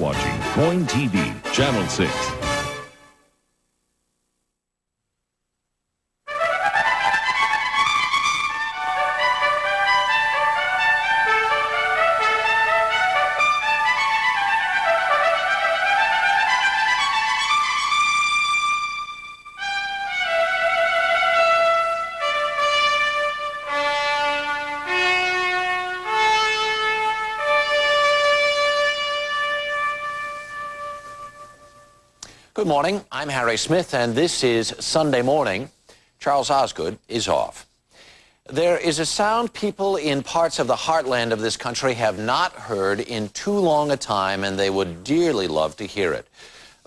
watching Coin TV, Channel 6. Good morning. I'm Harry Smith, and this is Sunday Morning. Charles Osgood is off. There is a sound people in parts of the heartland of this country have not heard in too long a time, and they would dearly love to hear it.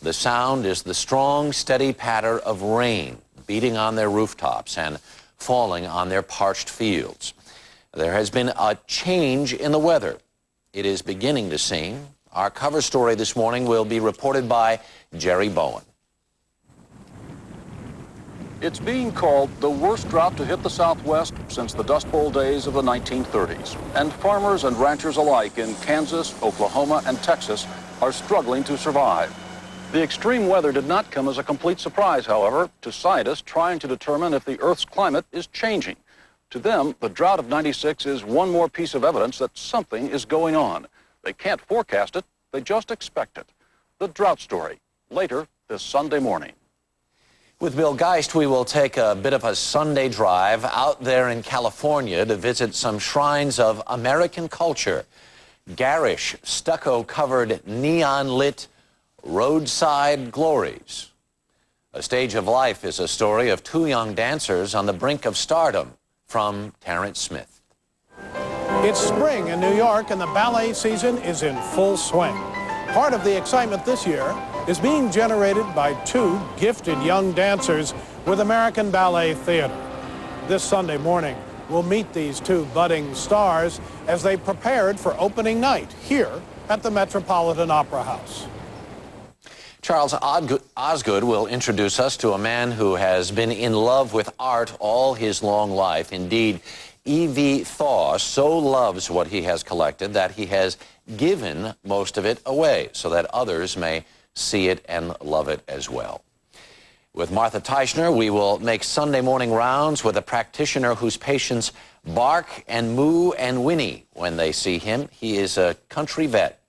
The sound is the strong, steady patter of rain beating on their rooftops and falling on their parched fields. There has been a change in the weather. It is beginning to seem. Our cover story this morning will be reported by Jerry Bowen. It's being called the worst drought to hit the Southwest since the Dust Bowl days of the 1930s. And farmers and ranchers alike in Kansas, Oklahoma, and Texas are struggling to survive. The extreme weather did not come as a complete surprise, however, to scientists trying to determine if the Earth's climate is changing. To them, the drought of '96 is one more piece of evidence that something is going on. They can't forecast it, they just expect it. The drought story, later this Sunday morning. With Bill Geist, we will take a bit of a Sunday drive out there in California to visit some shrines of American culture. Garish, stucco-covered, neon-lit roadside glories. A Stage of Life is a story of two young dancers on the brink of stardom, from Terrence Smith. It's spring in New York, and the ballet season is in full swing. Part of the excitement this year is being generated by two gifted young dancers with American Ballet Theater. This Sunday morning, we'll meet these two budding stars as they prepared for opening night here at the Metropolitan Opera House. Charles Osgood will introduce us to a man who has been in love with art all his long life. Indeed, E.V. Thaw so loves what he has collected that he has given most of it away so that others may see it and love it as well. With Martha Teichner, we will make Sunday morning rounds with a practitioner whose patients bark and moo and whinny when they see him. He is a country vet.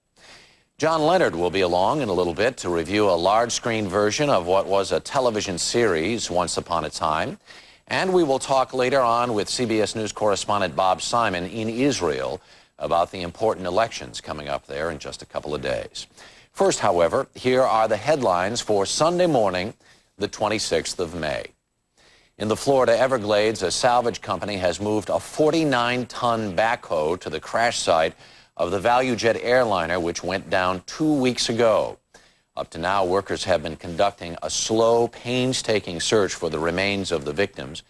John Leonard will be along in a little bit to review a large-screen version of what was a television series once upon a time. And we will talk later on with CBS News correspondent Bob Simon in Israel about the important elections coming up there in just a couple of days. First, however, here are the headlines for Sunday morning, the 26th of May. In the Florida Everglades, a salvage company has moved a 49-ton backhoe to the crash site of the ValueJet airliner, which went down 2 weeks ago. Up to now, workers have been conducting a slow, painstaking search for the remains of the victims.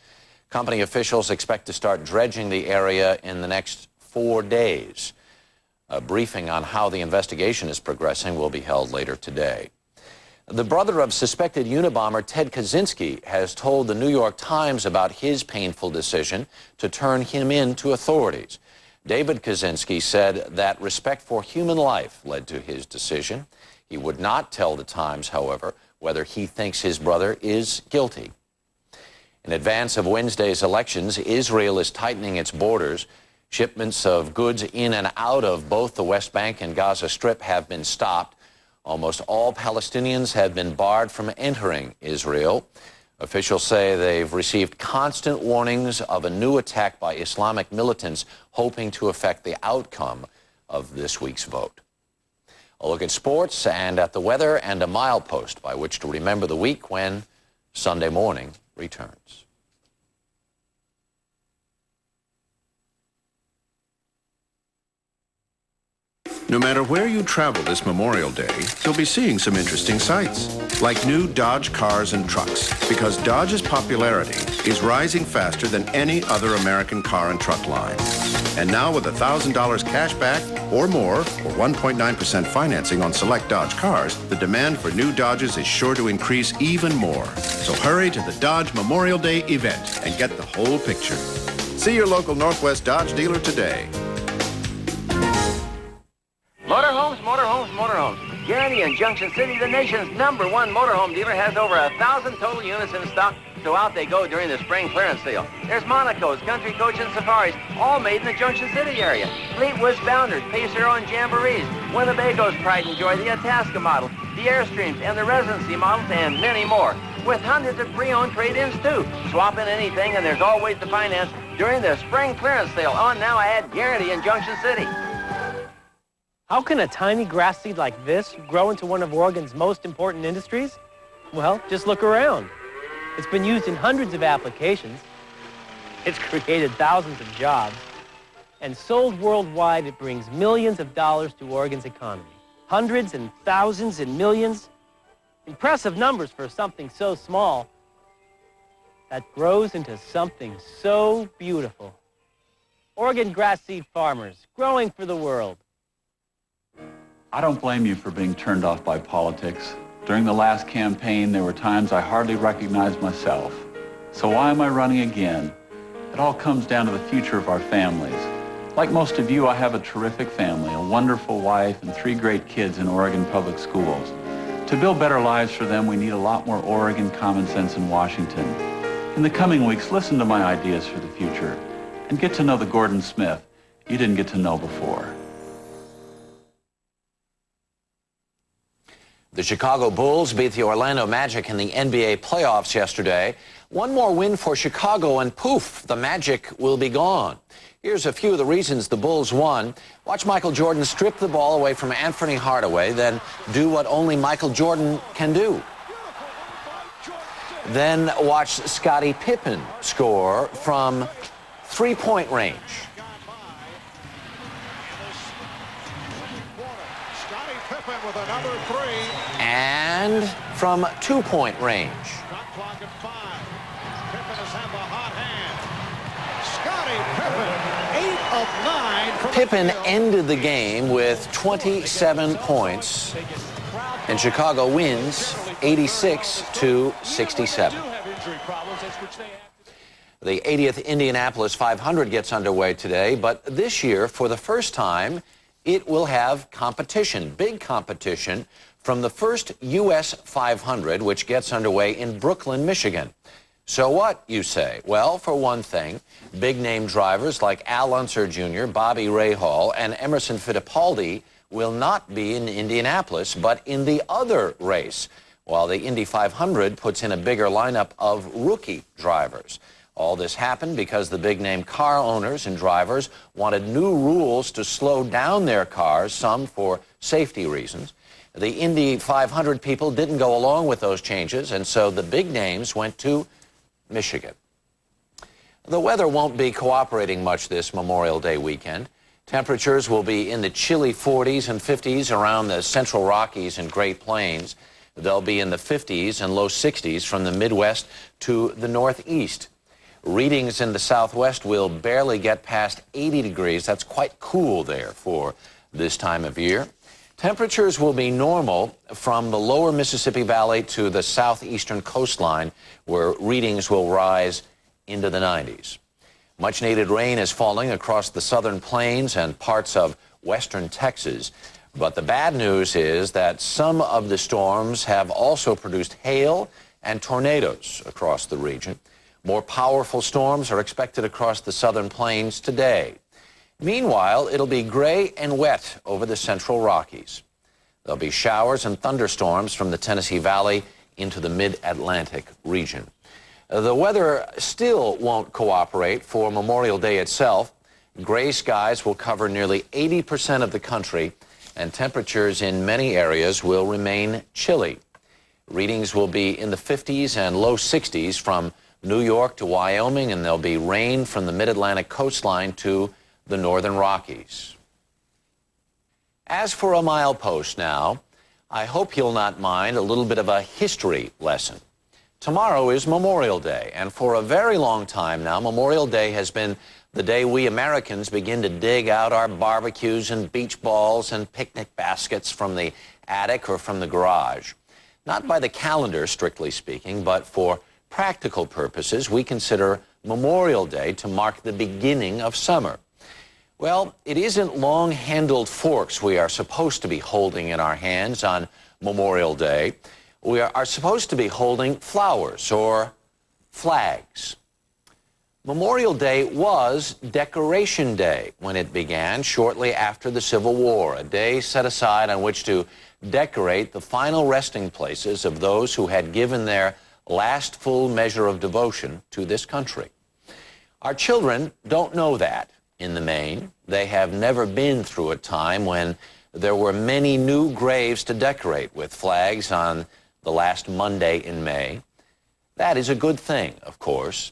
Company officials expect to start dredging the area in the next 4 days. A briefing on how the investigation is progressing will be held later today. The brother of suspected Unabomber Ted Kaczynski has told the New York Times about his painful decision to turn him in to authorities. David Kaczynski said that respect for human life led to his decision. He would not tell the Times, however, whether he thinks his brother is guilty. In advance of Wednesday's elections, Israel is tightening its borders. Shipments of goods in and out of both the West Bank and Gaza Strip have been stopped. Almost all Palestinians have been barred from entering Israel. Officials say they've received constant warnings of a new attack by Islamic militants hoping to affect the outcome of this week's vote. A look at sports and at the weather and a milepost by which to remember the week when Sunday morning returns. No matter where you travel this Memorial Day, you'll be seeing some interesting sights, like new Dodge cars and trucks, because Dodge's popularity is rising faster than any other American car and truck line. And now with $1,000 cash back or more, or 1.9% financing on select Dodge cars, the demand for new Dodges is sure to increase even more. So hurry to the Dodge Memorial Day event and get the whole picture. See your local Northwest Dodge dealer today. Motorhomes, motorhomes, motorhomes. Guarantee in Junction City, the nation's #1 motorhome dealer, has over 1,000 total units in stock. So out they go during the spring clearance sale. There's Monaco's, Country Coach, and Safaris, all made in the Junction City area. Fleetwood's Bounders, Pacer and Jamborees, Winnebago's Pride and Joy, the Itasca model, the Airstreams, and the Residency models, and many more. With hundreds of pre-owned trade-ins, too. Swap in anything, and there's always the finance during the spring clearance sale. On now, add Guarantee in Junction City. How can a tiny grass seed like this grow into one of Oregon's most important industries? Well, just look around. It's been used in hundreds of applications. It's created thousands of jobs. And sold worldwide, it brings millions of dollars to Oregon's economy. Hundreds and thousands and millions. Impressive numbers for something so small that grows into something so beautiful. Oregon grass seed farmers, growing for the world. I don't blame you for being turned off by politics. During the last campaign, there were times I hardly recognized myself. So why am I running again? It all comes down to the future of our families. Like most of you, I have a terrific family, a wonderful wife, and 3 great kids in Oregon public schools. To build better lives for them, we need a lot more Oregon common sense in Washington. In the coming weeks, listen to my ideas for the future and get to know the Gordon Smith you didn't get to know before. The Chicago Bulls beat the Orlando Magic in the NBA playoffs yesterday. One more win for Chicago and poof, the Magic will be gone. Here's a few of the reasons the Bulls won. Watch Michael Jordan strip the ball away from Anthony Hardaway, then do what only Michael Jordan can do. Then watch Scottie Pippen score from three-point range. With another 3. And from two-point range. Shot clock at 5. Pippen has had the hot hand. Scottie Pippen, 8 of 9. Pippen ended the game with 27 points, and Chicago wins 86-67. The 80th Indianapolis 500 gets underway today, but this year, for the first time, it will have competition, big competition, from the first U.S. 500, which gets underway in Brooklyn, Michigan. So what, you say? Well, for one thing, big-name drivers like Al Unser Jr., Bobby Rahal, and Emerson Fittipaldi will not be in Indianapolis, but in the other race, while the Indy 500 puts in a bigger lineup of rookie drivers. All this happened because the big-name car owners and drivers wanted new rules to slow down their cars, some for safety reasons. The Indy 500 people didn't go along with those changes, and so the big names went to Michigan. The weather won't be cooperating much this Memorial Day weekend. Temperatures will be in the chilly 40s and 50s around the Central Rockies and Great Plains. They'll be in the 50s and low 60s from the Midwest to the Northeast. Readings in the Southwest will barely get past 80 degrees. That's quite cool there for this time of year. Temperatures will be normal from the lower Mississippi Valley to the southeastern coastline, where readings will rise into the 90s. Much needed rain is falling across the southern plains and parts of western Texas. But the bad news is that some of the storms have also produced hail and tornadoes across the region. More powerful storms are expected across the southern plains today. Meanwhile, it'll be gray and wet over the Central Rockies. There'll be showers and thunderstorms from the Tennessee Valley into the mid-Atlantic region. The weather still won't cooperate for Memorial Day itself. Gray skies will cover nearly 80% of the country, and temperatures in many areas will remain chilly. Readings will be in the 50s and low 60s from New York to Wyoming, and there'll be rain from the mid-Atlantic coastline to the northern Rockies. As for a milepost now, I hope you'll not mind a little bit of a history lesson. Tomorrow is Memorial Day, and for a very long time now, Memorial Day has been the day we Americans begin to dig out our barbecues and beach balls and picnic baskets from the attic or from the garage. Not by the calendar, strictly speaking, but for practical purposes, we consider Memorial Day to mark the beginning of summer. Well, it isn't long-handled forks we are supposed to be holding in our hands on Memorial Day. We are supposed to be holding flowers or flags. Memorial Day was Decoration Day when it began shortly after the Civil War, a day set aside on which to decorate the final resting places of those who had given their last full measure of devotion to this country. Our children don't know that in the main. They have never been through a time when there were many new graves to decorate with flags on the last Monday in May. That is a good thing, of course.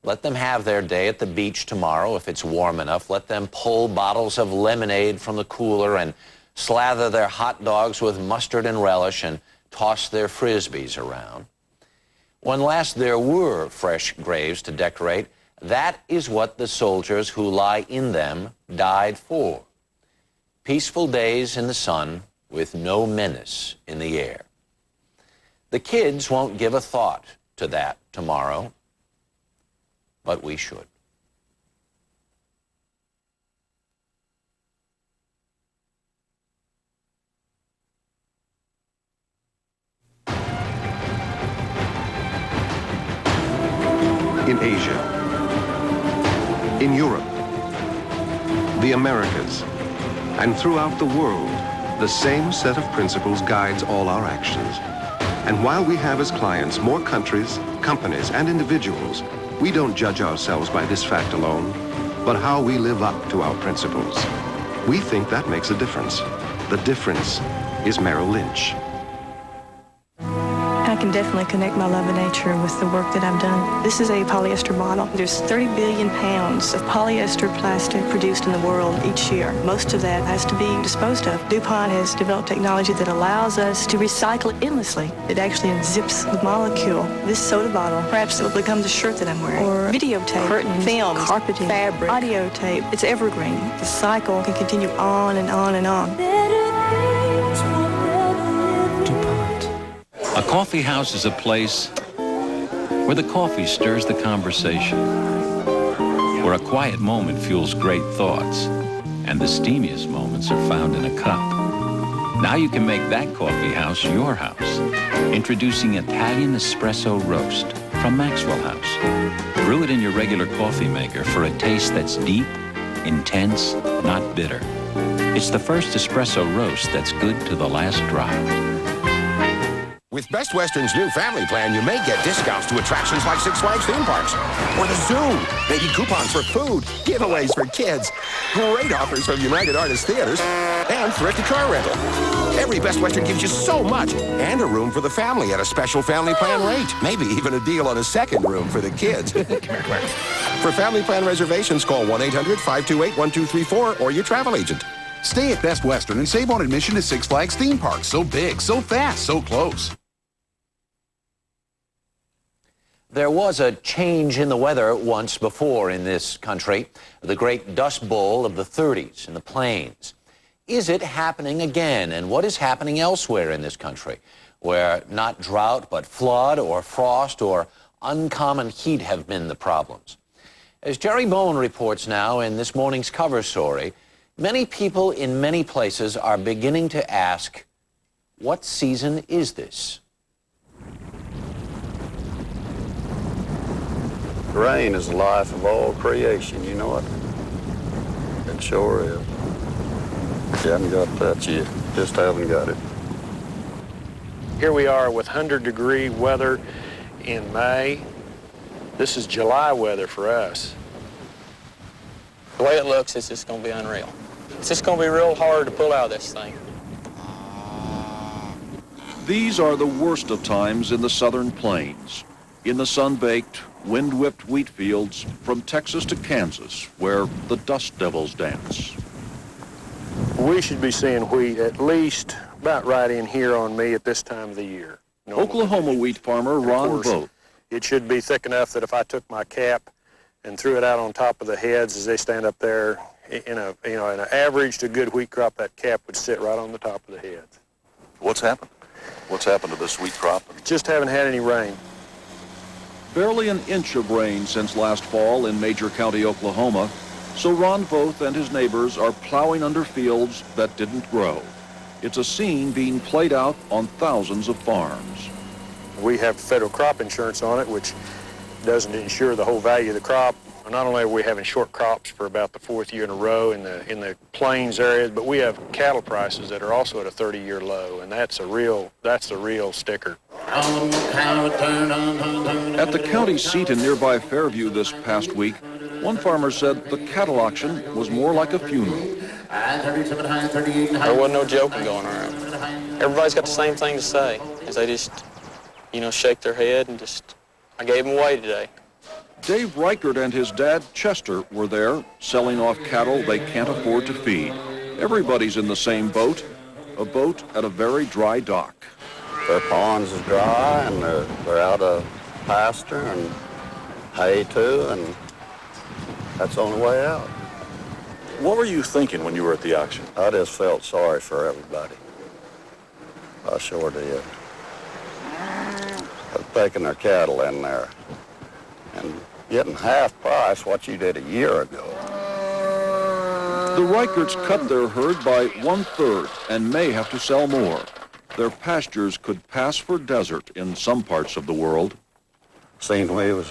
Let them have their day at the beach tomorrow if it's warm enough. Let them pull bottles of lemonade from the cooler and slather their hot dogs with mustard and relish and toss their Frisbees around. When last there were fresh graves to decorate, that is what the soldiers who lie in them died for. Peaceful days in the sun with no menace in the air. The kids won't give a thought to that tomorrow, but we should. In Asia, in Europe, the Americas, and throughout the world, the same set of principles guides all our actions. And while we have as clients more countries, companies, and individuals, we don't judge ourselves by this fact alone, but how we live up to our principles. We think that makes a difference. The difference is Merrill Lynch. I can definitely connect my love of nature with the work that I've done. This is a polyester bottle. There's 30 billion pounds of polyester plastic produced in the world each year. Most of that has to be disposed of. DuPont has developed technology that allows us to recycle endlessly. It actually unzips the molecule. This soda bottle, perhaps it will become the shirt that I'm wearing. Or videotape, curtains, film, carpeting, fabric, audio tape. It's evergreen. The cycle can continue on and on and on. A coffee house is a place where the coffee stirs the conversation, where a quiet moment fuels great thoughts, and the steamiest moments are found in a cup. Now you can make that coffee house your house. Introducing Italian Espresso Roast from Maxwell House. Brew it in your regular coffee maker for a taste that's deep, intense, not bitter. It's the first espresso roast that's good to the last drop. With Best Western's new family plan, you may get discounts to attractions like Six Flags theme parks or the zoo. Maybe coupons for food, giveaways for kids, great offers from United Artists Theaters, and thrifty car rental. Every Best Western gives you so much, and a room for the family at a special family plan rate. Maybe even a deal on a second room for the kids. Come here, come here. For family plan reservations, call 1-800-528-1234 or your travel agent. Stay at Best Western and save on admission to Six Flags theme parks. So big, so fast, so close. There was a change in the weather once before in this country, the great Dust Bowl of the 30s in the plains. Is it happening again? And what is happening elsewhere in this country, where not drought but flood or frost or uncommon heat have been the problems? As Jerry Bowen reports now in this morning's cover story, many people in many places are beginning to ask, what season is this? Rain is the life of all creation, you know it? It sure is. You haven't got that yet. Just haven't got it. Here we are with 100-degree weather in May. This is July weather for us. The way it looks, it's just going to be unreal. It's just going to be real hard to pull out of this thing. These are the worst of times in the southern plains, in the sun-baked, wind-whipped wheat fields from Texas to Kansas, where the dust devils dance. We should be seeing wheat at least about right in here on me at this time of the year. Oklahoma wheat farmer Ron Vogt. It should be thick enough that if I took my cap and threw it out on top of the heads as they stand up there, in an average to good wheat crop, that cap would sit right on the top of the heads. What's happened? What's happened to this wheat crop? Just haven't had any rain. Barely an inch of rain since last fall in Major County, Oklahoma. So Ron Voth and his neighbors are plowing under fields that didn't grow. It's a scene being played out on thousands of farms. We have federal crop insurance on it, which doesn't insure the whole value of the crop. Not only are we having short crops for about the 4th year in a row in the plains areas, but we have cattle prices that are also at a 30-year low, and that's the real sticker. At the county seat in nearby Fairview this past week, one farmer said the cattle auction was more like a funeral. There wasn't no joking going around. Everybody's got the same thing to say, is they just, shake their head and just, I gave them away today. Dave Reichert and his dad, Chester, were there, selling off cattle they can't afford to feed. Everybody's in the same boat, a boat at a very dry dock. Their ponds is dry, and they're out of pasture and hay too, and that's the only way out. What were you thinking when you were at the auction? I just felt sorry for everybody. I sure did. They're taking their cattle in there and getting half price what you did a year ago. The Reicherts cut their herd by 1/3 and may have to sell more. Their pastures could pass for desert in some parts of the world. Seemed we was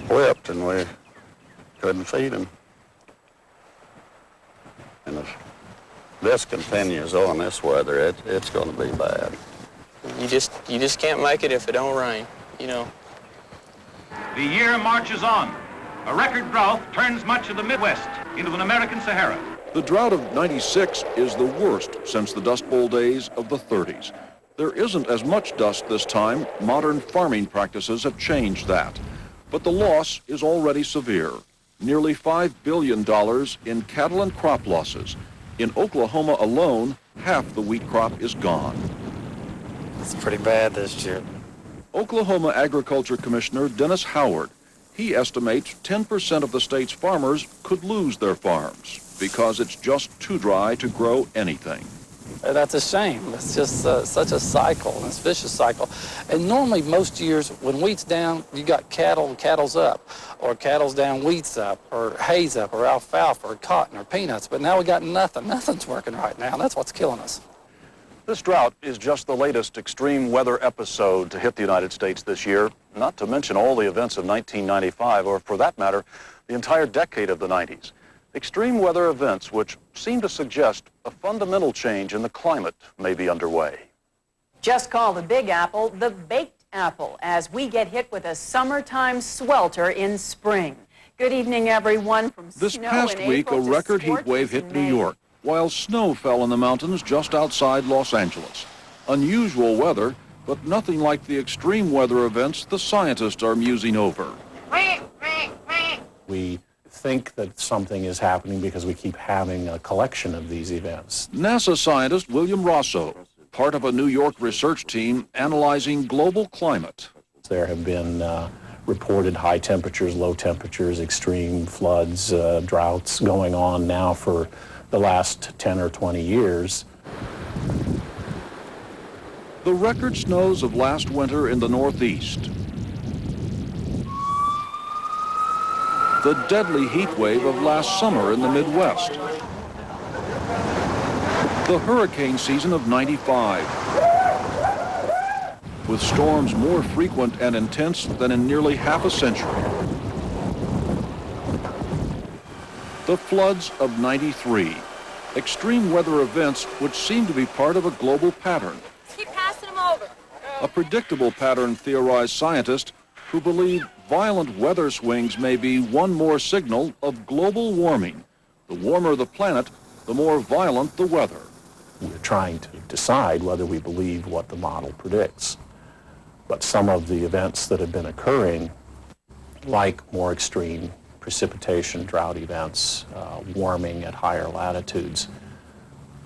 whipped and we couldn't feed them. And if this continues on this weather, it's going to be bad. You just can't make it if it don't rain, The year marches on. A record drought turns much of the Midwest into an American Sahara. The drought of '96 is the worst since the Dust Bowl days of the '30s. There isn't as much dust this time. Modern farming practices have changed that. But the loss is already severe. Nearly $5 billion in cattle and crop losses. In Oklahoma alone, half the wheat crop is gone. It's pretty bad this year. Oklahoma Agriculture Commissioner Dennis Howard, he estimates 10% of the state's farmers could lose their farms because it's just too dry to grow anything. That's a shame. It's just such a cycle, and it's a vicious cycle. And normally most years when wheat's down, you got cattle and cattle's up, or cattle's down, wheat's up, or hay's up, or alfalfa, or cotton, or peanuts. But now we got nothing. Nothing's working right now. That's what's killing us. This drought is just the latest extreme weather episode to hit the United States this year, not to mention all the events of 1995, or for that matter, the entire decade of the 90s. Extreme weather events which seem to suggest a fundamental change in the climate may be underway. Just call the Big Apple the Baked Apple as we get hit with a summertime swelter in spring. Good evening, everyone. From this snow past in week, a April to record heat wave scorches hit in New May. York, while snow fell in the mountains just outside Los Angeles. Unusual weather, but nothing like the extreme weather events the scientists are musing over. We think that something is happening because we keep having a collection of these events. NASA scientist William Rosso, part of a New York research team analyzing global climate. There have been reported high temperatures, low temperatures, extreme floods, droughts going on now for the last 10 or 20 years. The record snows of last winter in the Northeast. The deadly heat wave of last summer in the Midwest. The hurricane season of '95. With storms more frequent and intense than in nearly half a century. The floods of '93. Extreme weather events which seem to be part of a global pattern. Keep passing them over. A predictable pattern, theorized scientists who believe violent weather swings may be one more signal of global warming. The warmer the planet, the more violent the weather. We're trying to decide whether we believe what the model predicts. But some of the events that have been occurring, like more extreme precipitation, drought events, warming at higher latitudes,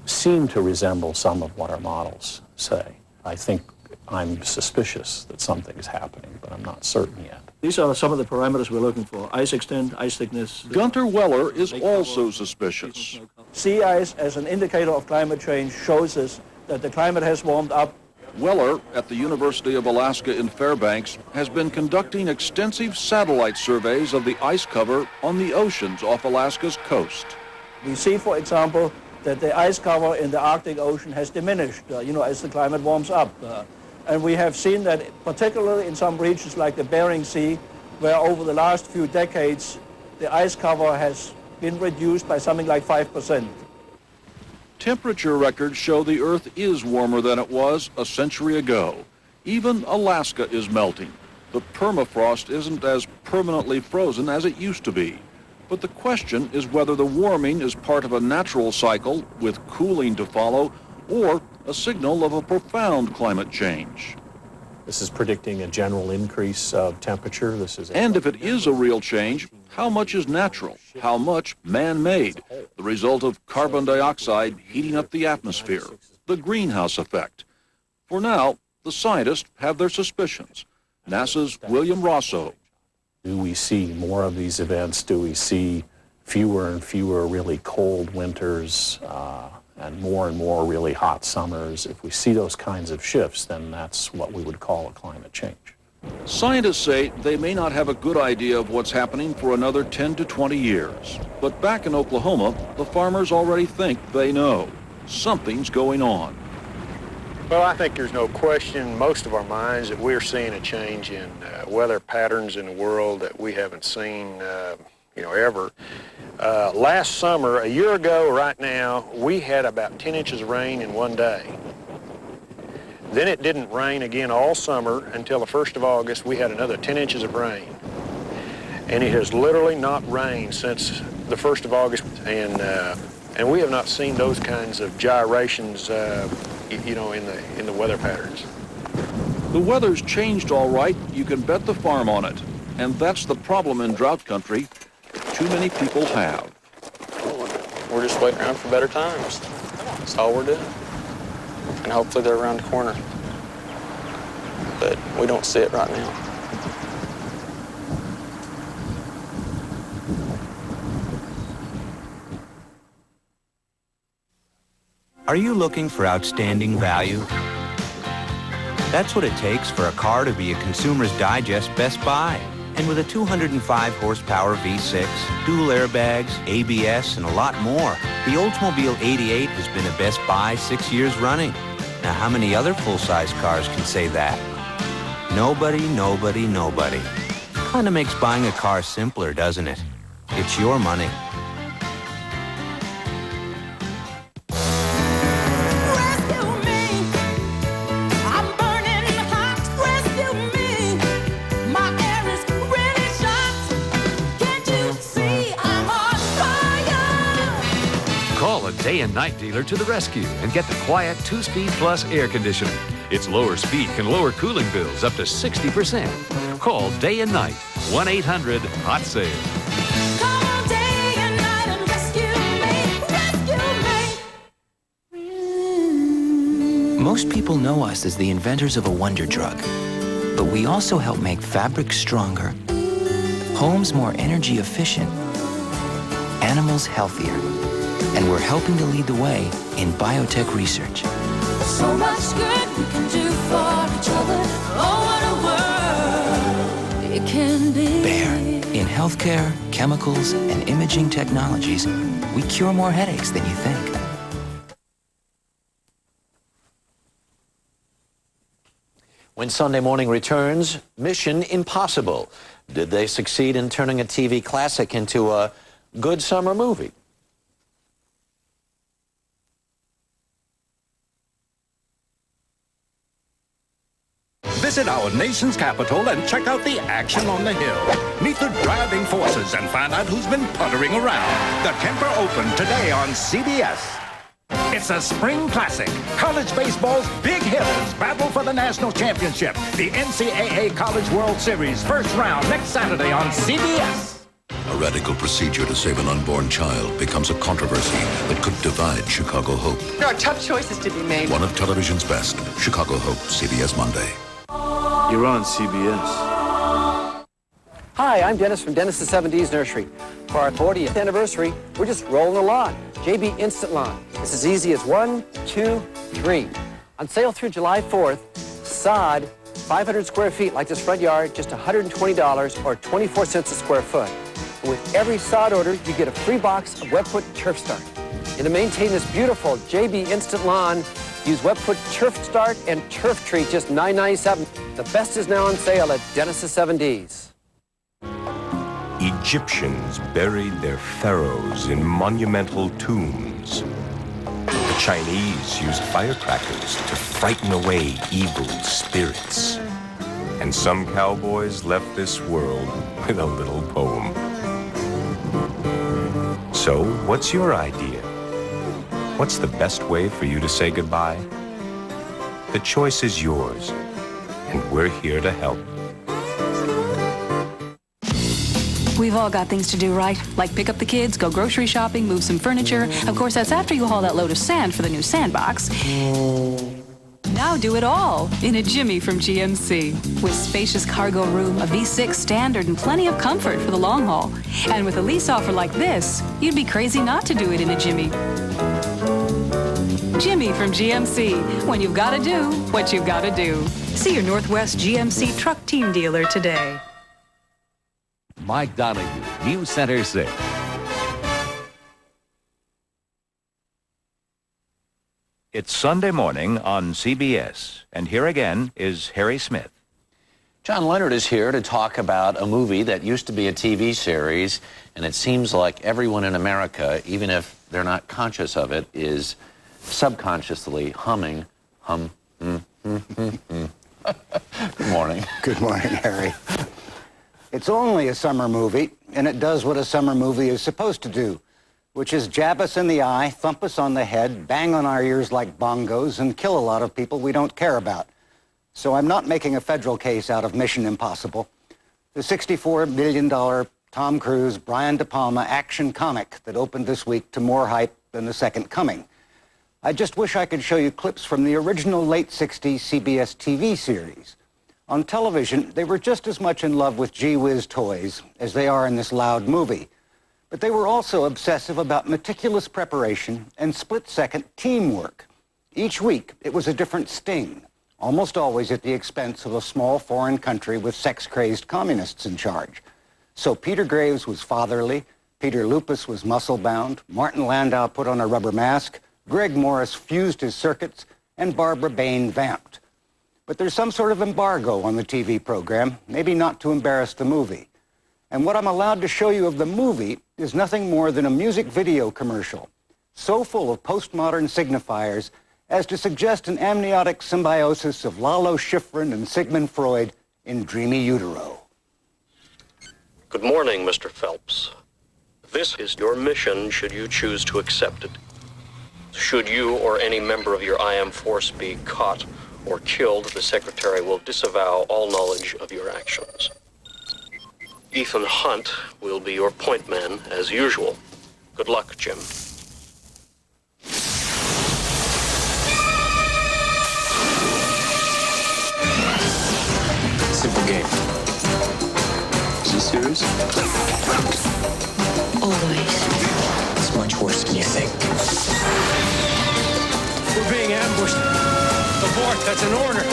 seem to resemble some of what our models say. I think I'm suspicious that something is happening, but I'm not certain yet. These are some of the parameters we're looking for: ice extent, ice thickness. Gunter Weller is also suspicious. Sea ice as an indicator of climate change shows us that the climate has warmed up Weller at the University of Alaska in Fairbanks has been conducting extensive satellite surveys of the ice cover on the oceans off Alaska's coast. We see, for example, that the ice cover in the Arctic Ocean has diminished, as the climate warms up. And we have seen that particularly in some regions like the Bering Sea, where over the last few decades, the ice cover has been reduced by something like 5%. Temperature records show the Earth is warmer than it was a century ago. Even Alaska is melting. The permafrost isn't as permanently frozen as it used to be. But the question is whether the warming is part of a natural cycle with cooling to follow, or a signal of a profound climate change. This is predicting a general increase of temperature. And if it is a real change, how much is natural? How much man-made? The result of carbon dioxide heating up the atmosphere, the greenhouse effect. For now, the scientists have their suspicions. NASA's William Rosso. Do we see more of these events? Do we see fewer and fewer really cold winters and more really hot summers? If we see those kinds of shifts, then that's what we would call a climate change. Scientists say they may not have a good idea of what's happening for another 10 to 20 years. But back in Oklahoma, the farmers already think they know. Something's going on. Well, I think there's no question in most of our minds that we're seeing a change in weather patterns in the world that we haven't seen, ever. Last summer, a year ago right now, we had about 10 inches of rain in one day. Then it didn't rain again all summer until the 1st of August. We had another 10 inches of rain. And it has literally not rained since the 1st of August. And we have not seen those kinds of gyrations, in the weather patterns. The weather's changed all right. You can bet the farm on it. And that's the problem in drought country. Too many people have. We're just waiting around for better times. That's all we're doing. And hopefully they're around the corner. But we don't see it right now. Are you looking for outstanding value? That's what it takes for a car to be a Consumer's Digest Best Buy. And with a 205 horsepower V6, dual airbags, ABS, and a lot more, the Oldsmobile 88 has been a Best Buy 6 years running. Now, how many other full-size cars can say that? Nobody, nobody, nobody. Kind of makes buying a car simpler, doesn't it? It's your money. Call a day and night dealer to the rescue and get the quiet 2-Speed Plus air conditioner. Its lower speed can lower cooling bills up to 60%. Call day and night, 1-800-HOT-SALE. Call day and night and rescue me. Most people know us as the inventors of a wonder drug, but we also help make fabrics stronger, homes more energy efficient, animals healthier. And we're helping to lead the way in biotech research. So much good we can do for each other. Oh, what a world it can be. Bayer. In healthcare, chemicals, and imaging technologies, we cure more headaches than you think. When Sunday Morning returns, Mission Impossible. Did they succeed in turning a TV classic into a good summer movie? Visit our nation's capital and check out the action on the Hill. Meet the driving forces and find out who's been puttering around. The Kemper Open today on CBS. It's a spring classic. College baseball's big hitters battle for the national championship. The NCAA College World Series first round next Saturday on CBS. A radical procedure to save an unborn child becomes a controversy that could divide Chicago Hope. There are tough choices to be made. One of television's best, Chicago Hope, CBS Monday. You're on CBS. Hi, I'm Dennis from Dennis the 70s Nursery. For our 40th anniversary, we're just rolling along. JB Instant Lawn. It's as easy as 1, 2, 3. On sale through July 4th, sod, 500 square feet like this front yard, just $120 or 24 cents a square foot. And with every sod order, you get a free box of Webfoot Turf Start. And to maintain this beautiful JB Instant Lawn, use Webfoot Turf Start and Turf Treat, just $9.97. The best is now on sale at Dennis's 7Ds. Egyptians buried their pharaohs in monumental tombs. The Chinese used firecrackers to frighten away evil spirits. And some cowboys left this world with a little poem. So, what's your idea? What's the best way for you to say goodbye? The choice is yours, and we're here to help. We've all got things to do, right? Like pick up the kids, go grocery shopping, move some furniture. Of course, that's after you haul that load of sand for the new sandbox. Now do it all in a Jimmy from GMC. With spacious cargo room, a V6 standard, and plenty of comfort for the long haul. And with a lease offer like this, you'd be crazy not to do it in a Jimmy. Jimmy from GMC. When you've got to do what you've got to do. See your Northwest GMC truck team dealer today. Mike Donahue, News Center 6. It's Sunday morning on CBS, and here again is Harry Smith. John Leonard is here to talk about a movie that used to be a TV series, and it seems like everyone in America, even if they're not conscious of it, is subconsciously humming, Good morning. Good morning, Harry. It's only a summer movie, and it does what a summer movie is supposed to do, which is jab us in the eye, thump us on the head, bang on our ears like bongos, and kill a lot of people we don't care about. So I'm not making a federal case out of Mission Impossible. The $64 million Tom Cruise, Brian De Palma action comic that opened this week to more hype than The Second Coming. I just wish I could show you clips from the original late 60s CBS TV series. On television, they were just as much in love with Gee Whiz toys as they are in this loud movie. But they were also obsessive about meticulous preparation and split-second teamwork. Each week, it was a different sting, almost always at the expense of a small foreign country with sex-crazed communists in charge. So Peter Graves was fatherly, Peter Lupus was muscle-bound, Martin Landau put on a rubber mask, Greg Morris fused his circuits, and Barbara Bain vamped. But there's some sort of embargo on the TV program, maybe not to embarrass the movie. And what I'm allowed to show you of the movie is nothing more than a music video commercial, so full of postmodern signifiers as to suggest an amniotic symbiosis of Lalo Schifrin and Sigmund Freud in dreamy utero. Good morning, Mr. Phelps. This is your mission should you choose to accept it. Should you or any member of your IM force be caught or killed, the Secretary will disavow all knowledge of your actions. Ethan Hunt will be your point man, as usual. Good luck, Jim. Simple game. Is he serious? Always. It's much worse than you think. We're being ambushed. Abort, that's an order.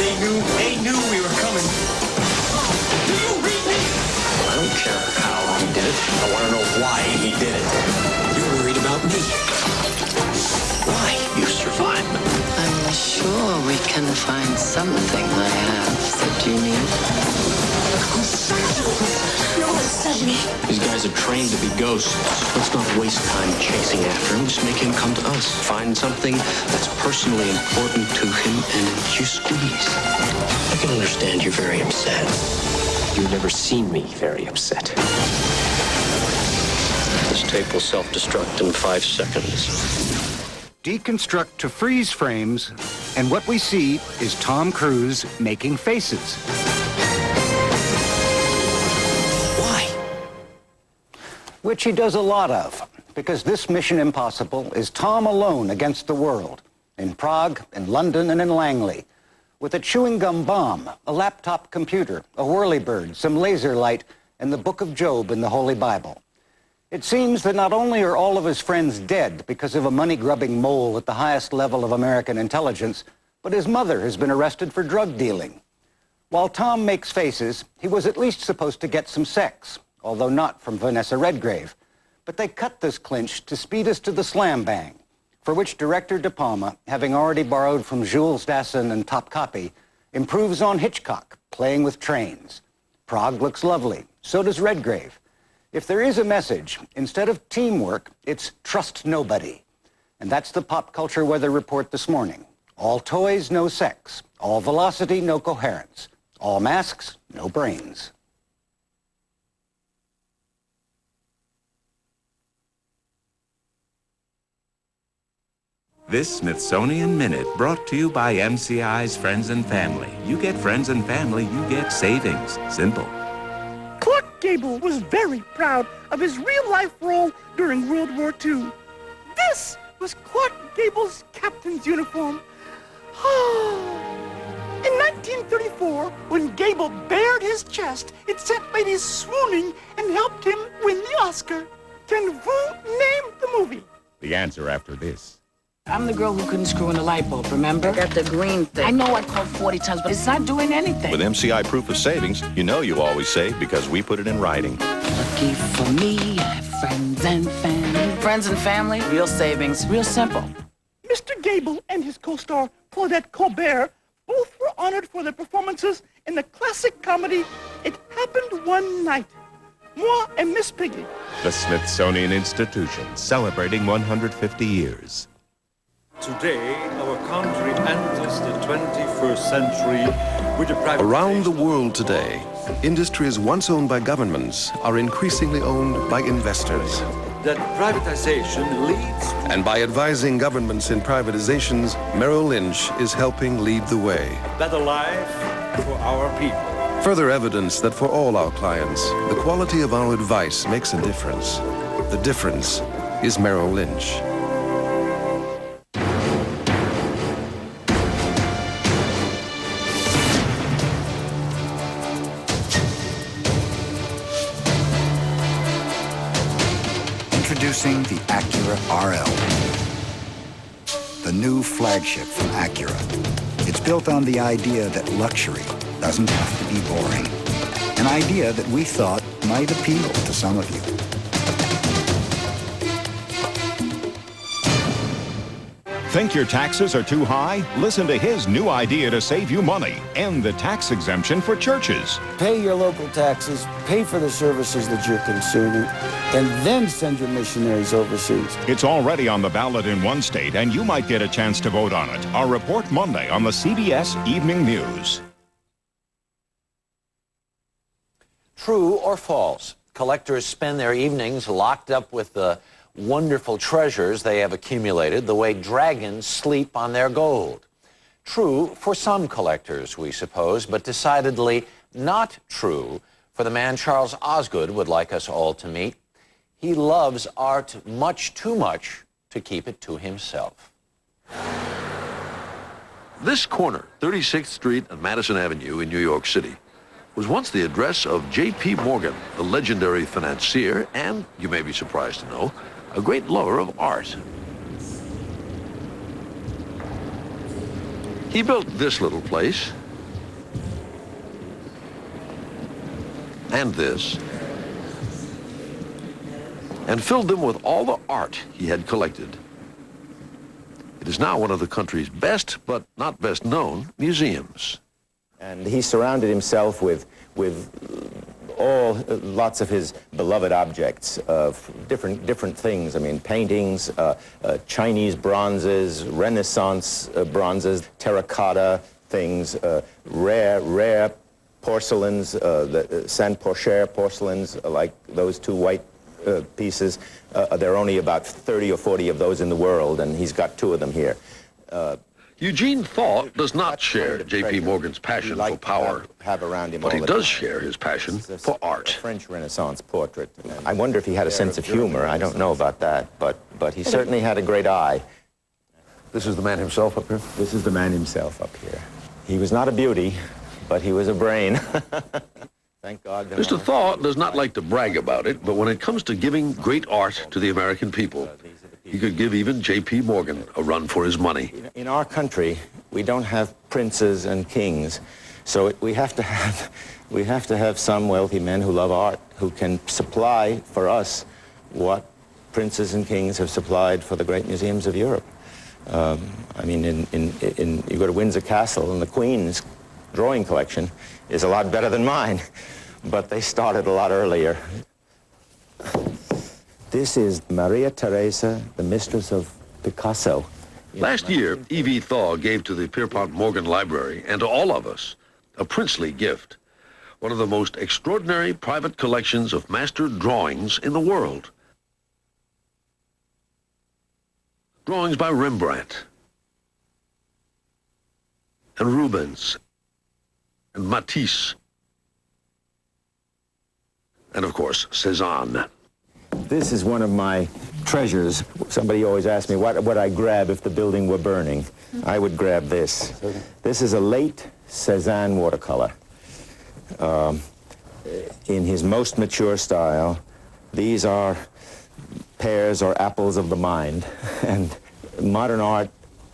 They knew we were coming. Do you read me? I don't care how he did it. I want to know why he did it. You're worried about me. Why you survived? I'm sure we can find something I have that you need. No one said me. These guys are trained to be ghosts. Let's not waste time chasing after him. Just make him come to us. Find something that's personally important to him and you squeeze. I can understand you're very upset. You've never seen me very upset. This tape will self-destruct in 5 seconds. Deconstruct to freeze frames, and what we see is Tom Cruise making faces. Why? Which he does a lot of, because this Mission Impossible is Tom alone against the world, in Prague, in London, and in Langley, with a chewing gum bomb, a laptop computer, a whirlybird, some laser light, and the Book of Job in the Holy Bible. It seems that not only are all of his friends dead because of a money-grubbing mole at the highest level of American intelligence, but his mother has been arrested for drug dealing. While Tom makes faces, he was at least supposed to get some sex, although not from Vanessa Redgrave. But they cut this clinch to speed us to the slam bang, for which director De Palma, having already borrowed from Jules Dassin and Top Copy, improves on Hitchcock, playing with trains. Prague looks lovely, so does Redgrave. If there is a message, instead of teamwork, it's trust nobody. And that's the pop culture weather report this morning. All toys, no sex. All velocity, no coherence. All masks, no brains. This Smithsonian Minute brought to you by MCI's Friends and Family. You get friends and family, you get savings. Simple. Clark Gable was very proud of his real-life role during World War II. This was Clark Gable's captain's uniform. In 1934, when Gable bared his chest, it sent ladies swooning and helped him win the Oscar. Can vous name the movie? The answer after this. I'm the girl who couldn't screw in the light bulb, remember? I got the green thing. I know I called 40 times, but it's not doing anything. With MCI proof of savings, you know you always save because we put it in writing. Lucky for me, I have friends and family. Friends and family, real savings, real simple. Mr. Gable and his co-star Claudette Colbert both were honored for their performances in the classic comedy It Happened One Night. Moi and Miss Piggy. The Smithsonian Institution, celebrating 150 years. Today, our country enters the 21st century with a Around the world today, industries once owned by governments are increasingly owned by investors. that privatization leads. And by advising governments in privatizations, Merrill Lynch is helping lead the way. Better life for our people. Further evidence that for all our clients, the quality of our advice makes a difference. The difference is Merrill Lynch. Introducing the Acura RL, the new flagship from Acura. It's built on the idea that luxury doesn't have to be boring, an idea that we thought might appeal to some of you. Think your taxes are too high? Listen to his new idea to save you money. End the tax exemption for churches. Pay your local taxes, pay for the services that you're consuming, and then send your missionaries overseas. It's already on the ballot in one state, and you might get a chance to vote on it. Our report Monday on the CBS Evening News. True or false? Collectors spend their evenings locked up with the wonderful treasures they have accumulated the way dragons sleep on their gold. True for some collectors, we suppose, but decidedly not true for the man Charles Osgood would like us all to meet. He loves art much too much to keep it to himself. This corner, 36th Street and Madison Avenue in New York City, was once the address of J.P. Morgan, the legendary financier and, you may be surprised to know, a great lover of art. He built this little place, and this, and filled them with all the art he had collected. It is now one of the country's best, but not best known, museums. And he surrounded himself with lots of his beloved objects of different things. I mean, paintings, Chinese bronzes, Renaissance bronzes, terracotta things, rare porcelains, the Saint-Porcher porcelains, like those two white pieces. There are only about 30 or 40 of those in the world, and he's got 2 of them here. Eugene Thaw does not share J.P. Morgan's passion for power, but he does share his passion for art. French Renaissance portrait. I wonder if he had a sense of humor. I don't know about that, but he certainly had a great eye. This is the man himself up here? This is the man himself up here. He was not a beauty, but he was a brain. Thank God. Mr. Thaw does not like to brag about it, but when it comes to giving great art to the American people, he could give even J.P. Morgan a run for his money. In our country, we don't have princes and kings, so we have to have some wealthy men who love art, who can supply for us what princes and kings have supplied for the great museums of Europe. I mean, you go to Windsor Castle, and the Queen's drawing collection is a lot better than mine, but they started a lot earlier. This is Maria Teresa, the mistress of Picasso. Last year, E.V. Thaw gave to the Pierpont Morgan Library and to all of us a princely gift, one of the most extraordinary private collections of master drawings in the world. Drawings by Rembrandt and Rubens and Matisse and, of course, Cézanne. This is one of my treasures. Somebody always asks me what would I grab if the building were burning. I would grab this. This is a late Cézanne watercolor. In his most mature style, these are pears or apples of the mind. And modern art,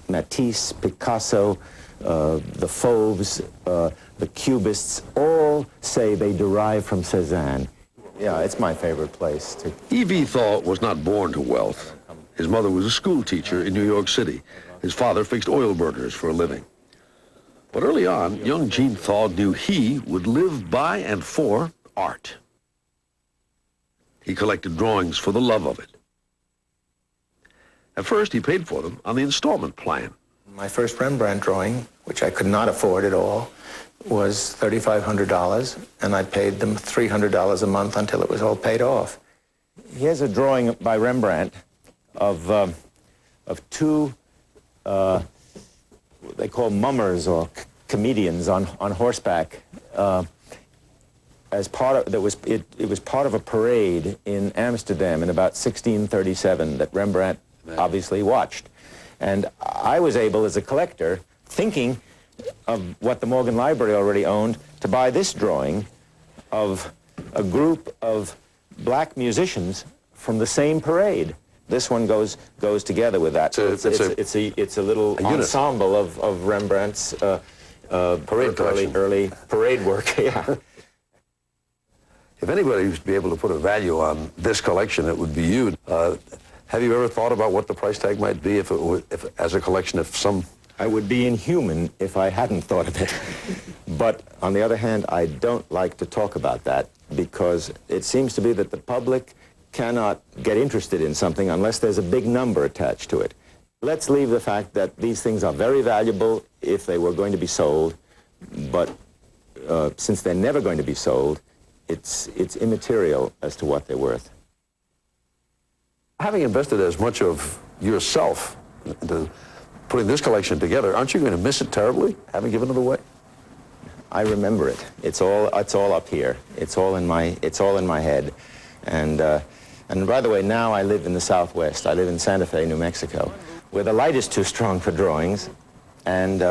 Matisse, Picasso, the Fauves, the Cubists, all say they derive from Cézanne. Yeah, it's my favorite place. E.V. Thaw was not born to wealth. His mother was a school teacher in New York City. His father fixed oil burners for a living. But early on, young Gene Thaw knew he would live by and for art. He collected drawings for the love of it. At first, he paid for them on the installment plan. My first Rembrandt drawing, which I could not afford at all, was $3,500, and I paid them $300 a month until it was all paid off. Here's a drawing by Rembrandt of two, they call mummers or comedians on horseback. As part of it was part of a parade in Amsterdam in about 1637 that Rembrandt obviously watched, and I was able, as a collector, thinking of what the Morgan Library already owned, to buy this drawing of a group of black musicians from the same parade. This one goes together with that. It's a little ensemble of Rembrandt's early parade work. Yeah. If anybody used to be able to put a value on this collection, it would be you. Have you ever thought about what the price tag might be if as a collection, if some... I would be inhuman if I hadn't thought of it. But on the other hand, I don't like to talk about that because it seems to be that the public cannot get interested in something unless there's a big number attached to it. Let's leave the fact that these things are very valuable if they were going to be sold, but since they're never going to be sold, it's immaterial as to what they're worth. Having invested as much of yourself into putting this collection together, aren't you going to miss it terribly, having given it away? I remember it. It's all up here. It's all in my head. And by the way, now I live in the Southwest. I live in Santa Fe, New Mexico, where the light is too strong for drawings, and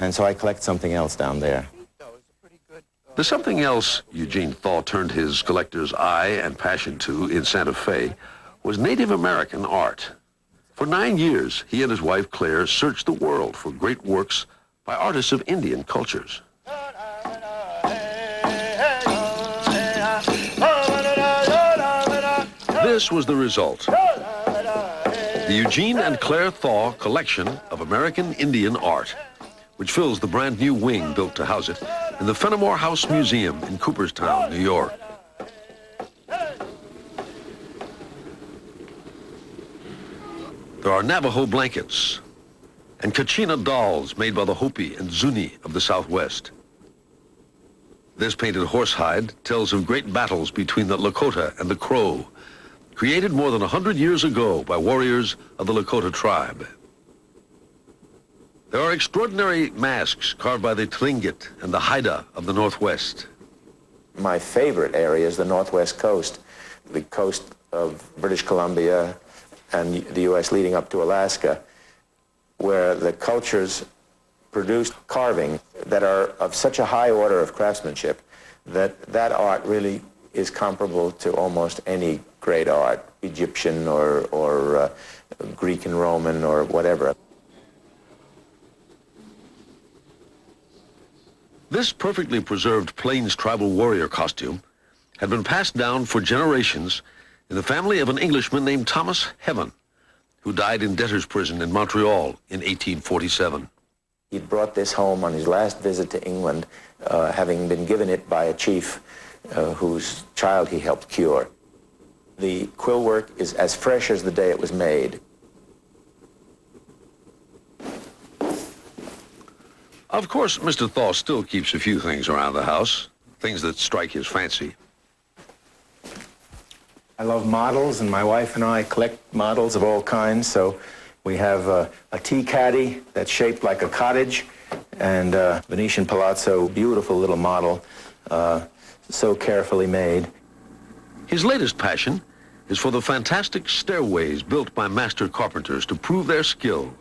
so I collect something else down there. The something else Eugene Thaw turned his collector's eye and passion to in Santa Fe was Native American art. For 9 years, he and his wife Claire searched the world for great works by artists of Indian cultures. This was the result. The Eugene and Claire Thaw collection of American Indian art, which fills the brand new wing built to house it in the Fenimore House Museum in Cooperstown, New York. There are Navajo blankets and Kachina dolls made by the Hopi and Zuni of the Southwest. This painted horsehide tells of great battles between the Lakota and the Crow, created more than 100 years ago by warriors of the Lakota tribe. There are extraordinary masks carved by the Tlingit and the Haida of the Northwest. My favorite area is the Northwest coast, the coast of British Columbia and the U.S. leading up to Alaska, where the cultures produce carving that are of such a high order of craftsmanship that art really is comparable to almost any great art, Egyptian or Greek and Roman or whatever. This perfectly preserved Plains tribal warrior costume had been passed down for generations in the family of an Englishman named Thomas Heaven, who died in debtor's prison in Montreal in 1847. He brought this home on his last visit to England, having been given it by a chief whose child he helped cure. The quill work is as fresh as the day it was made. Of course, Mr. Thaw still keeps a few things around the house, things that strike his fancy. I love models, and my wife and I collect models of all kinds, so we have a tea caddy that's shaped like a cottage, and a Venetian palazzo, beautiful little model, so carefully made. His latest passion is for the fantastic stairways built by master carpenters to prove their skill.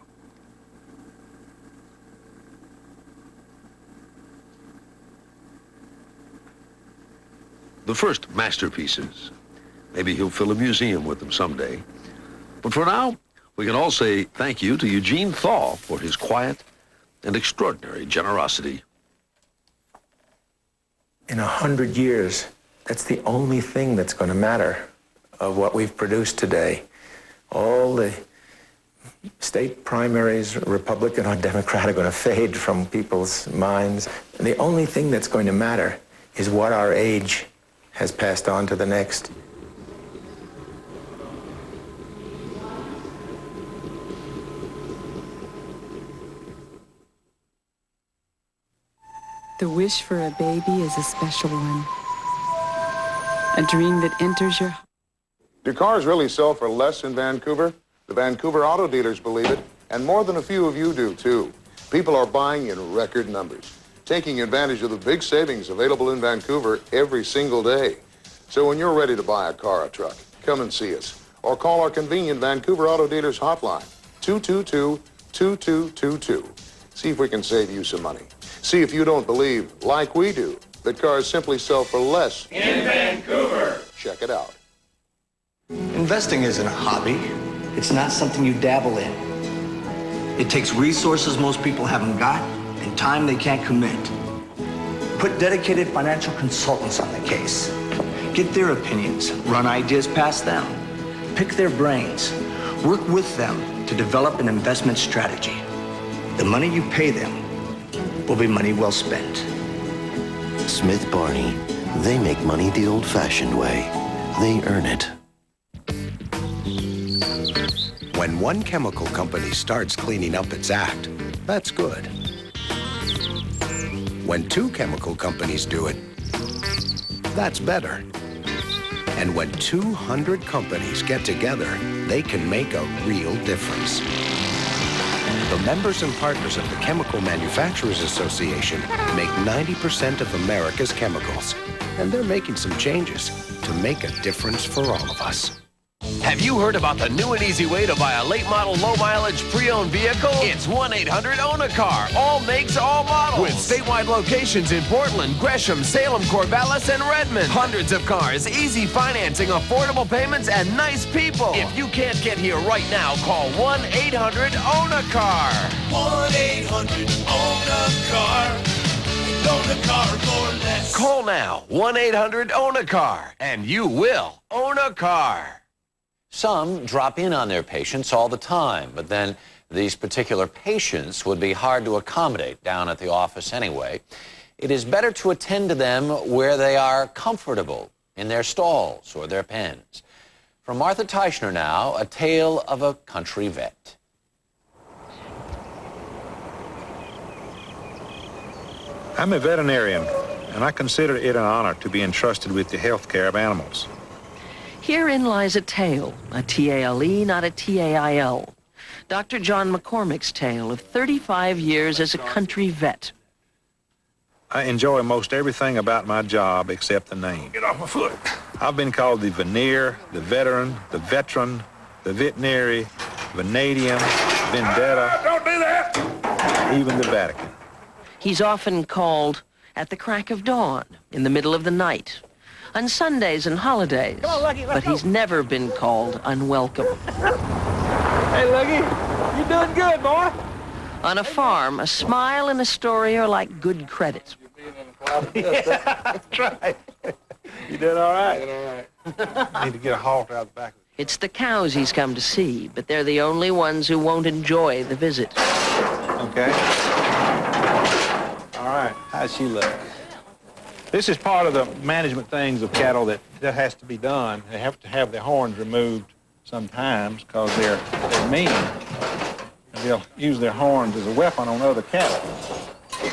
The first masterpieces. Maybe he'll fill a museum with them someday. But for now, we can all say thank you to Eugene Thaw for his quiet and extraordinary generosity. In 100 years, that's the only thing that's going to matter of what we've produced today. All the state primaries, Republican or Democrat, are going to fade from people's minds. And the only thing that's going to matter is what our age has passed on to the next. The wish for a baby is a special one. A dream that enters your heart. Do cars really sell for less in Vancouver? The Vancouver auto dealers believe it, and more than a few of you do, too. People are buying in record numbers, taking advantage of the big savings available in Vancouver every single day. So when you're ready to buy a car or a truck, come and see us, or call our convenient Vancouver auto dealers hotline, 222-2222. See if we can save you some money. See if you don't believe, like we do, that cars simply sell for less In Vancouver. Check it out. Investing isn't a hobby. It's not something you dabble in. It takes resources most people haven't got and time they can't commit. Put dedicated financial consultants on the case. Get their opinions, run ideas past them. Pick their brains. Work with them to develop an investment strategy. The money you pay them will be money well spent. Smith Barney. They make money the old-fashioned way. They earn it. When one chemical company starts cleaning up its act, that's good. When two chemical companies do it, that's better. And when 200 companies get together, they can make a real difference. The members and partners of the Chemical Manufacturers Association make 90% of America's chemicals. And they're making some changes to make a difference for all of us. Have you heard about the new and easy way to buy a late model, low mileage, pre-owned vehicle? It's 1-800-OWN-A-CAR. All makes, all models. With statewide locations in Portland, Gresham, Salem, Corvallis, and Redmond. Hundreds of cars, easy financing, affordable payments, and nice people. If you can't get here right now, call 1-800-OWN-A-CAR. 1-800-OWN-A-CAR. Own a car for less. Call now, 1-800-OWN-A-CAR, and you will own a car. Some drop in on their patients all the time, but then these particular patients would be hard to accommodate down at the office anyway. It is better to attend to them where they are comfortable, in their stalls or their pens. From Martha Teichner now, a tale of a country vet. I'm a veterinarian, and I consider it an honor to be entrusted with the health care of animals. Herein lies a tale, a T-A-L-E, not a T-A-I-L. Dr. John McCormick's tale of 35 years as a country vet. I enjoy most everything about my job except the name. Get off my foot. I've been called the veneer, the veteran, the veterinary, Vanadium, Vendetta. Don't do that! Even the Vatican. He's often called at the crack of dawn, in the middle of the night, on Sundays and holidays. Come on, Lucky, let's but he's never been called unwelcome. Hey, Lucky, you doing good, boy. On a farm, a smile and a story are like good credit. That's right. You doing all right? Need to get a halter out the back. It's the cows he's come to see, but they're the only ones who won't enjoy the visit. Okay. All right. How's she look? This is part of the management things of cattle that has to be done. They have to have their horns removed sometimes because they're mean. And they'll use their horns as a weapon on other cattle.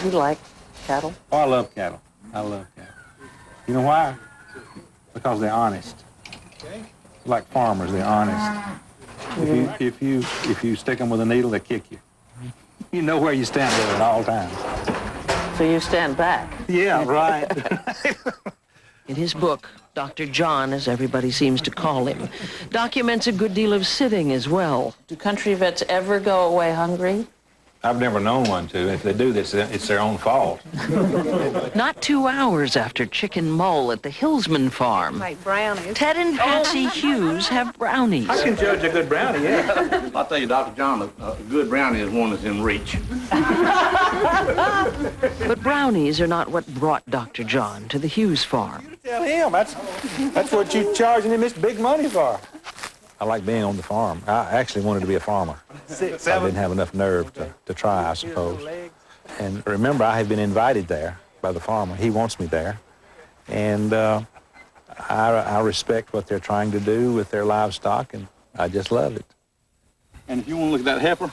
You like cattle? Oh, I love cattle. I love cattle. You know why? Because they're honest. Like farmers, they're honest. If you stick them with a needle, they kick you. You know where you stand there at all times. So you stand back? Yeah, right. In his book, Dr. John, as everybody seems to call him, documents a good deal of sitting as well. Do country vets ever go away hungry? I've never known one to. If they do this, it's their own fault. Not 2 hours after chicken mole at the Hillsman farm, Like brownies. Ted and Patsy Hughes have brownies. I can judge a good brownie, yeah. I'll tell you, Dr. John, a good brownie is one that's in reach. But brownies are not what brought Dr. John to the Hughes farm. Tell him, that's what you charging him this big money for. I like being on the farm. I actually wanted to be a farmer. I didn't have enough nerve to try, I suppose. And remember, I had been invited there by the farmer. He wants me there. And I respect what they're trying to do with their livestock, and I just love it. And if you want to look at that heifer,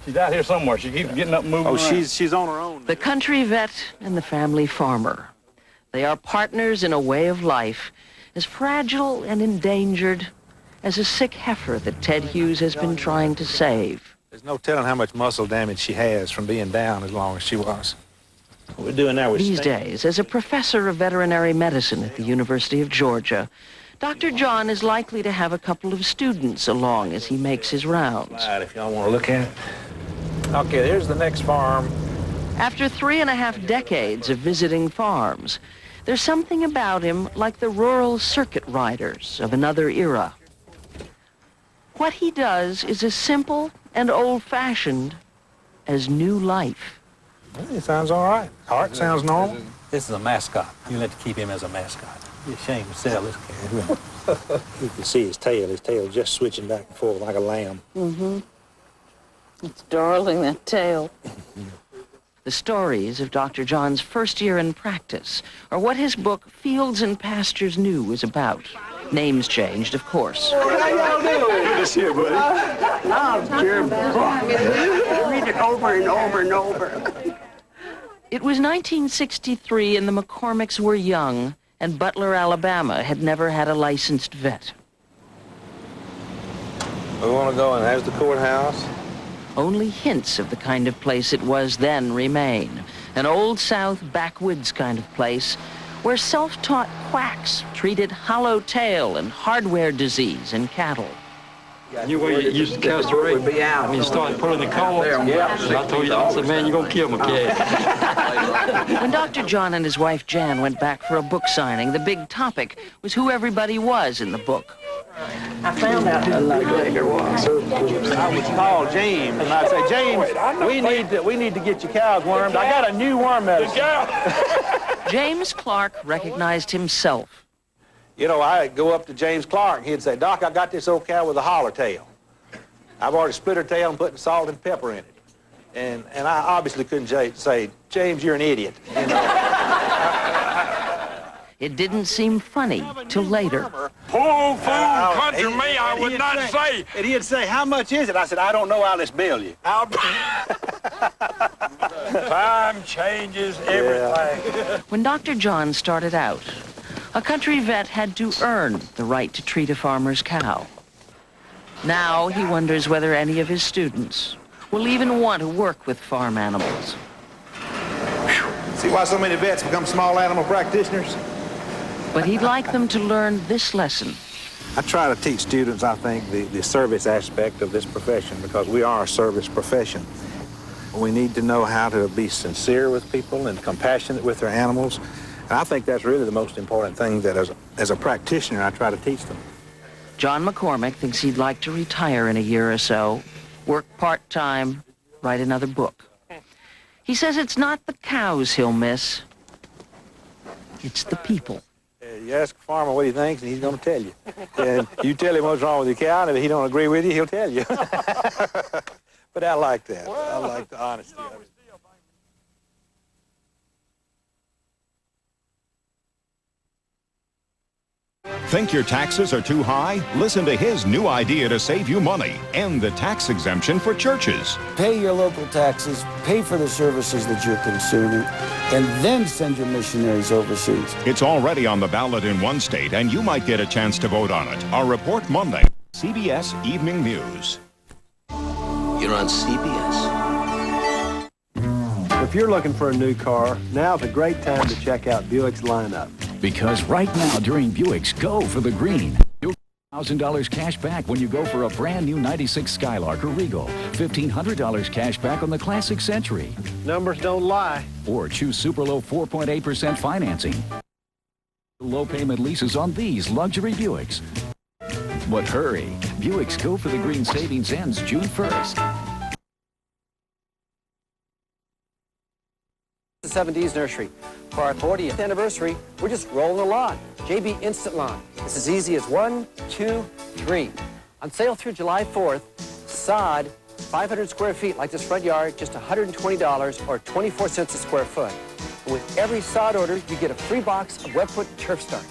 she's out here somewhere. She keeps getting up and moving around. She's on her own. The country vet and the family farmer. They are partners in a way of life as fragile and endangered as a sick heifer that Ted Hughes has been trying to save. There's no telling how much muscle damage she has from being down as long as she was. What we're doing now is... These days, as a professor of veterinary medicine at the University of Georgia, Dr. John is likely to have a couple of students along as he makes his rounds. Right, if y'all want to look at it. Okay, there's the next farm. After 3.5 decades of visiting farms, there's something about him like the rural circuit riders of another era. What he does is as simple and old-fashioned as new life. Well, it sounds all right. Art sounds normal. This is a mascot. You let to keep him as a mascot. Be ashamed to sell this cat. You can see his tail just switching back and forth like a lamb. Mm-hmm. It's darling, that tail. The stories of Dr. John's first year in practice are what his book, Fields and Pastures New, is about. Names changed, of course. How y'all doing? Good to see you, buddy. Oh, your book. Read it over and over and over. It was 1963 and the McCormicks were young, and Butler, Alabama had never had a licensed vet. We want to go in. There's the courthouse. Only hints of the kind of place it was then remain. An old South backwoods kind of place where self-taught quacks treated hollow tail and hardware disease in cattle. You where you used to castrate? Would be out. When you started pulling the cord, I told you, I said, man, you're going to kill my cat. When Dr. John and his wife Jan went back for a book signing, the big topic was who everybody was in the book. I found out who Lugger was. I would call James, and I'd say, James, we need to get your cows wormed. I got a new worm medicine. James Clark recognized himself. You know, I'd go up to James Clark, and he'd say, Doc, I got this old cow with a holler tail. I've already split her tail and put salt and pepper in it. And I obviously couldn't say, James, you're an idiot. You know? It didn't seem funny till later. Poor fool, country me, I would not say. And he'd say, how much is it? I said, I don't know, I'll just bill you. Time changes everything. When Dr. John started out, a country vet had to earn the right to treat a farmer's cow. Now he wonders whether any of his students will even want to work with farm animals. See why so many vets become small animal practitioners? But he'd like them to learn this lesson. I try to teach students, I think, the service aspect of this profession because we are a service profession. We need to know how to be sincere with people and compassionate with their animals. And I think that's really the most important thing that as a practitioner I try to teach them. John McCormick thinks he'd like to retire in a year or so, work part-time, write another book. He says it's not the cows he'll miss, it's the people. You ask a farmer what he thinks, and he's going to tell you. And you tell him what's wrong with your cow, and if he don't agree with you, he'll tell you. But I like that. I like the honesty of it. Think your taxes are too high? Listen to his new idea to save you money and the tax exemption for churches. Pay your local taxes, pay for the services that you're consuming, and then send your missionaries overseas. It's already on the ballot in one state, and you might get a chance to vote on it. Our report Monday, CBS Evening News. You're on CBS. If you're looking for a new car, now's a great time to check out Buick's lineup. Because right now during Buick's Go for the Green, you'll get $1,000 cash back when you go for a brand new 96 Skylark or Regal, $1,500 cash back on the Classic Century. Numbers don't lie. Or choose super low 4.8% financing. Low payment leases on these luxury Buicks. But hurry, Buick's Go for the Green savings ends June 1st. The 70s Nursery. For our 40th anniversary, we're just rolling the lawn. JB Instant Lawn. It's as easy as 1, 2, 3. On sale through July 4th, sod, 500 square feet like this front yard, just $120 or 24 cents a square foot. And with every sod order, you get a free box of Webfoot Turf Start.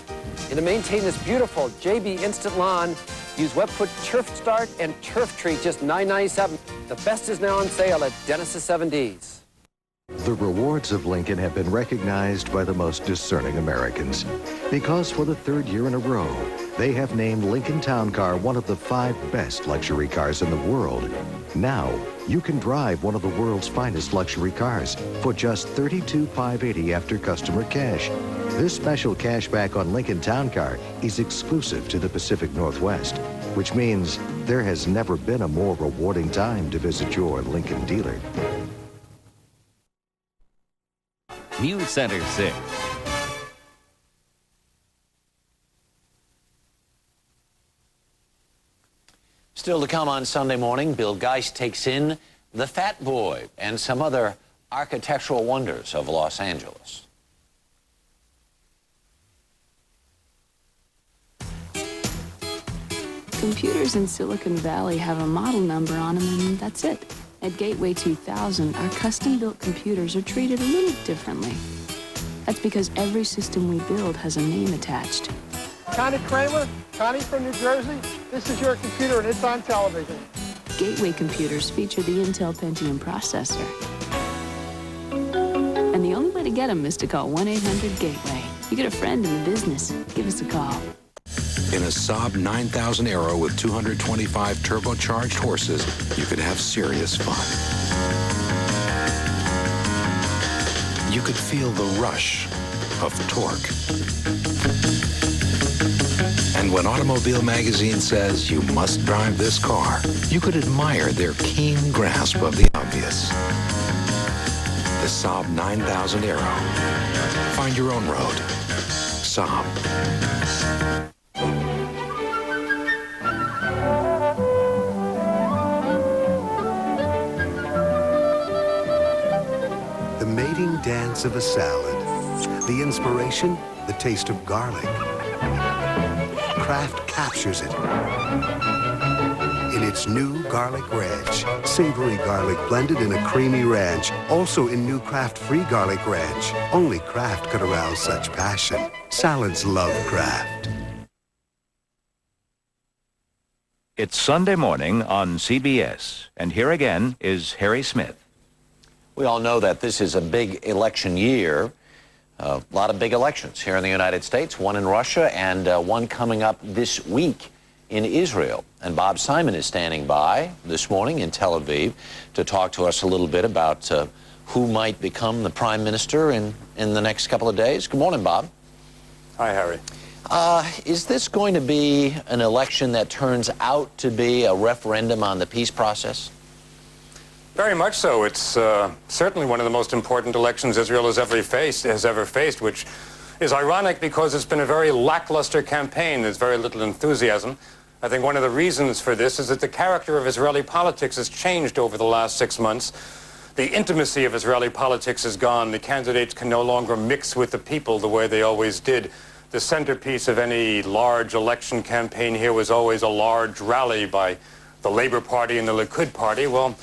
And to maintain this beautiful JB Instant Lawn, use Webfoot Turf Start and Turf Treat, just $9.97. The best is now on sale at Dennis's 7Ds. The rewards of Lincoln have been recognized by the most discerning Americans because for the third year in a row, they have named Lincoln Town Car one of the 5 best luxury cars in the world. Now, you can drive one of the world's finest luxury cars for just $32,580 after customer cash. This special cash back on Lincoln Town Car is exclusive to the Pacific Northwest, which means there has never been a more rewarding time to visit your Lincoln dealer. News Center 6. Still to come on Sunday morning, Bill Geist takes in the Fat Boy and some other architectural wonders of Los Angeles. Computers in Silicon Valley have a model number on them, and that's it. At Gateway 2000, our custom-built computers are treated a little differently. That's because every system we build has a name attached. Connie Kramer, Connie from New Jersey. This is your computer, and it's on television. Gateway computers feature the Intel Pentium processor. And the only way to get them is to call 1-800-GATEWAY. You get a friend in the business, give us a call. In a Saab 9000 Aero with 225 turbocharged horses, you could have serious fun. You could feel the rush of torque. And when Automobile Magazine says you must drive this car, you could admire their keen grasp of the obvious. The Saab 9000 Aero. Find your own road. Saab. Dance of a salad. The inspiration, the taste of garlic. Kraft captures it in its new Garlic Ranch. Savory garlic blended in a creamy ranch. Also in new Kraft-free Garlic Ranch. Only Kraft could arouse such passion. Salads love Kraft. It's Sunday morning on CBS, and here again is Harry Smith. We all know that this is a big election year. A lot of big elections here in the United States, one in Russia and one coming up this week in Israel. And Bob Simon is standing by this morning in Tel Aviv to talk to us a little bit about who might become the prime minister in the next couple of days. Good morning, Bob. Hi, Harry. Is this going to be an election that turns out to be a referendum on the peace process? Very much so. It's certainly one of the most important elections Israel has ever faced, which is ironic because it's been a very lackluster campaign. There's very little enthusiasm. I think one of the reasons for this is that the character of Israeli politics has changed over the last 6 months. The intimacy of Israeli politics is gone. The candidates can no longer mix with the people the way they always did. The centerpiece of any large election campaign here was always a large rally by the Labour Party and the Likud Party. Well,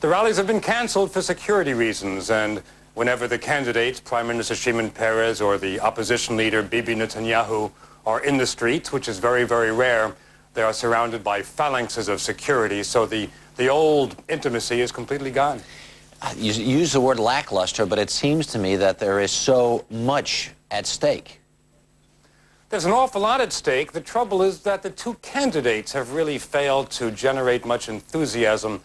the rallies have been canceled for security reasons, and whenever the candidates, Prime Minister Shimon Peres or the opposition leader Bibi Netanyahu, are in the streets, which is very, very rare, they are surrounded by phalanxes of security, so the old intimacy is completely gone. You use the word lackluster, but it seems to me that there is so much at stake. There's an awful lot at stake. The trouble is that the two candidates have really failed to generate much enthusiasm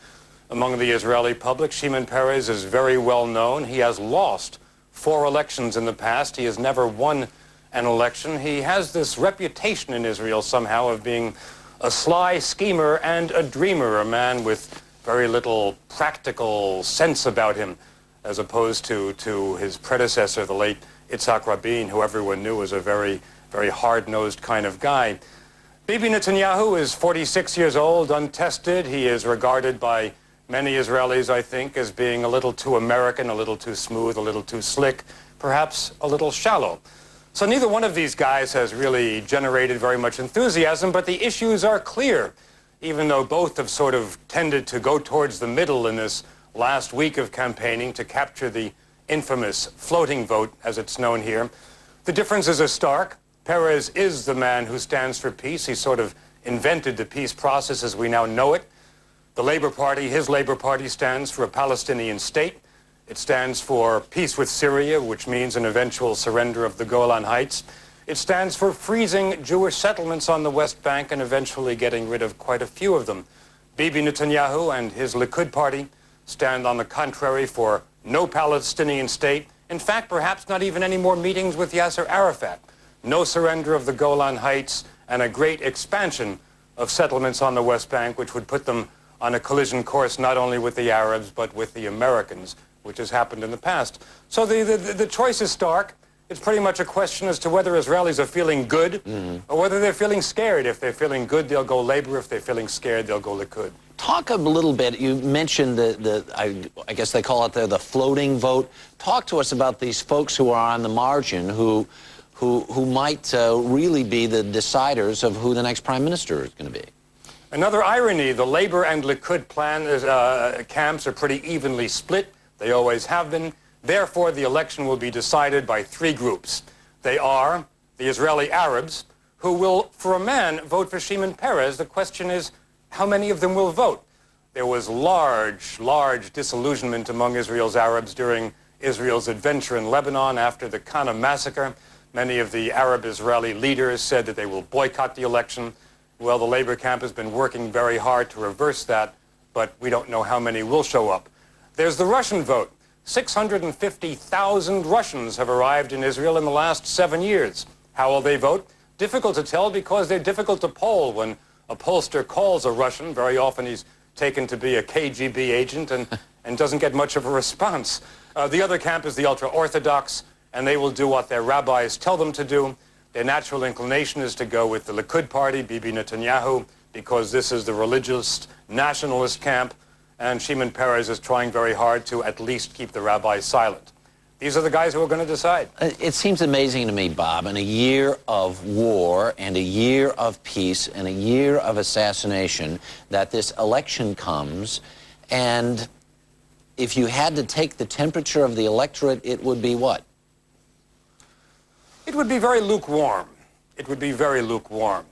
among the Israeli public. Shimon Peres is very well known. He has lost 4 elections in the past. He has never won an election. He has this reputation in Israel somehow of being a sly schemer and a dreamer, a man with very little practical sense about him, as opposed to his predecessor, the late Yitzhak Rabin, who everyone knew was a very, very hard-nosed kind of guy. Bibi Netanyahu is 46 years old, untested. He is regarded by many Israelis, I think, as being a little too American, a little too smooth, a little too slick, perhaps a little shallow. So neither one of these guys has really generated very much enthusiasm, but the issues are clear, even though both have sort of tended to go towards the middle in this last week of campaigning to capture the infamous floating vote, as it's known here. The differences are stark. Peres is the man who stands for peace. He sort of invented the peace process as we now know it. The Labour Party, his Labour Party, stands for a Palestinian state. It stands for peace with Syria, which means an eventual surrender of the Golan Heights. It stands for freezing Jewish settlements on the West Bank and eventually getting rid of quite a few of them. Bibi Netanyahu and his Likud Party stand on the contrary for no Palestinian state. In fact, perhaps not even any more meetings with Yasser Arafat. No surrender of the Golan Heights and a great expansion of settlements on the West Bank, which would put them on a collision course not only with the Arabs but with the Americans, which has happened in the past. So the choice is stark. It's pretty much a question as to whether Israelis are feeling good or whether they're feeling scared. If they're feeling good, they'll go Labour. If they're feeling scared, they'll go Likud. Talk a little bit. You mentioned I guess they call it the floating vote. Talk to us about these folks who are on the margin who might really be the deciders of who the next prime minister is going to be. Another irony, the Labour and Likud camps are pretty evenly split. They always have been. Therefore, the election will be decided by 3 groups. They are the Israeli Arabs, who will, for a man, vote for Shimon Peres. The question is, how many of them will vote? There was large disillusionment among Israel's Arabs during Israel's adventure in Lebanon after the Qana massacre. Many of the Arab-Israeli leaders said that they will boycott the election. Well, the Labour camp has been working very hard to reverse that, but we don't know how many will show up. There's the Russian vote. 650,000 Russians have arrived in Israel in the last 7 years. How will they vote? Difficult to tell because they're difficult to poll. When a pollster calls a Russian, very often he's taken to be a KGB agent and doesn't get much of a response. The other camp is the ultra-Orthodox, and they will do what their rabbis tell them to do. Their natural inclination is to go with the Likud Party, Bibi Netanyahu, because this is the religious nationalist camp, and Shimon Peres is trying very hard to at least keep the rabbis silent. These are the guys who are going to decide. It seems amazing to me, Bob, in a year of war and a year of peace and a year of assassination, that this election comes, and if you had to take the temperature of the electorate, it would be what? It would be very lukewarm. It would be very lukewarm.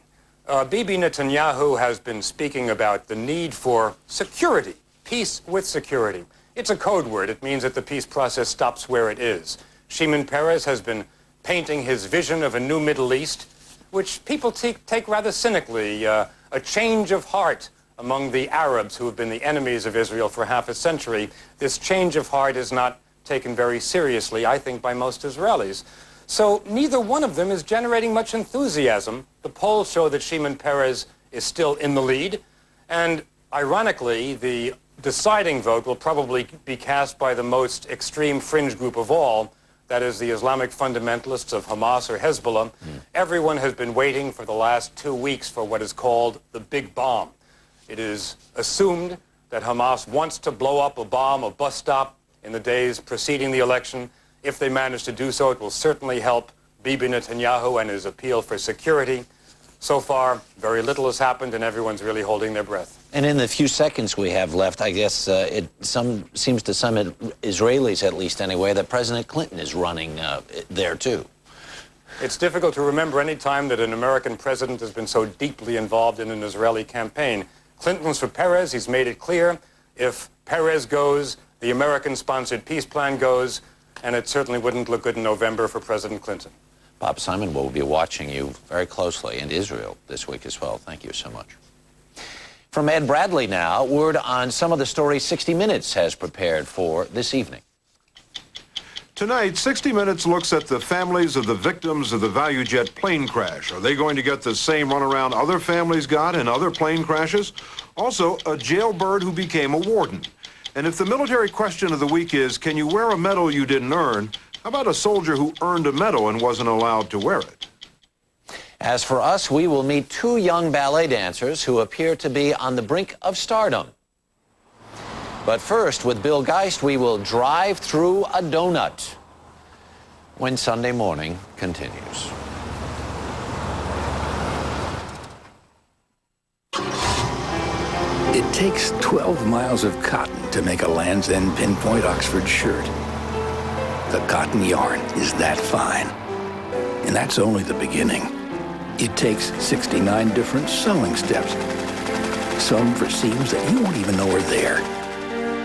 Bibi Netanyahu has been speaking about the need for security, peace with security. It's a code word. It means that the peace process stops where it is. Shimon Peres has been painting his vision of a new Middle East, which people take rather cynically, a change of heart among the Arabs who have been the enemies of Israel for half a century. This change of heart is not taken very seriously, I think, by most Israelis. So neither one of them is generating much enthusiasm. The polls show that Shimon Peres is still in the lead. And ironically, the deciding vote will probably be cast by the most extreme fringe group of all, that is the Islamic fundamentalists of Hamas or Hezbollah. Everyone has been waiting for the last 2 weeks for what is called the big bomb. It is assumed that Hamas wants to blow up a bomb, a bus stop, in the days preceding the election. If they manage to do so, it will certainly help Bibi Netanyahu and his appeal for security. So far, very little has happened, and everyone's really holding their breath. And in the few seconds we have left, I guess seems to some Israelis, at least anyway, that President Clinton is running there too. It's difficult to remember any time that an American president has been so deeply involved in an Israeli campaign. Clinton's for Perez. He's made it clear. If Perez goes, the American-sponsored peace plan goes, and it certainly wouldn't look good in November for President Clinton. Bob Simon will be watching you very closely, and Israel this week as well. Thank you so much. From Ed Bradley now, word on some of the stories 60 Minutes has prepared for this evening. Tonight, 60 Minutes looks at the families of the victims of the ValueJet plane crash. Are they going to get the same runaround other families got in other plane crashes? Also, a jailbird who became a warden. And if the military question of the week is, can you wear a medal you didn't earn? How about a soldier who earned a medal and wasn't allowed to wear it? As for us, we will meet two young ballet dancers who appear to be on the brink of stardom. But first, with Bill Geist, we will drive through a donut when Sunday Morning continues. It takes 12 miles of cotton to make a Land's End Pinpoint Oxford shirt. The cotton yarn is that fine. And that's only the beginning. It takes 69 different sewing steps, some for seams that you won't even know are there.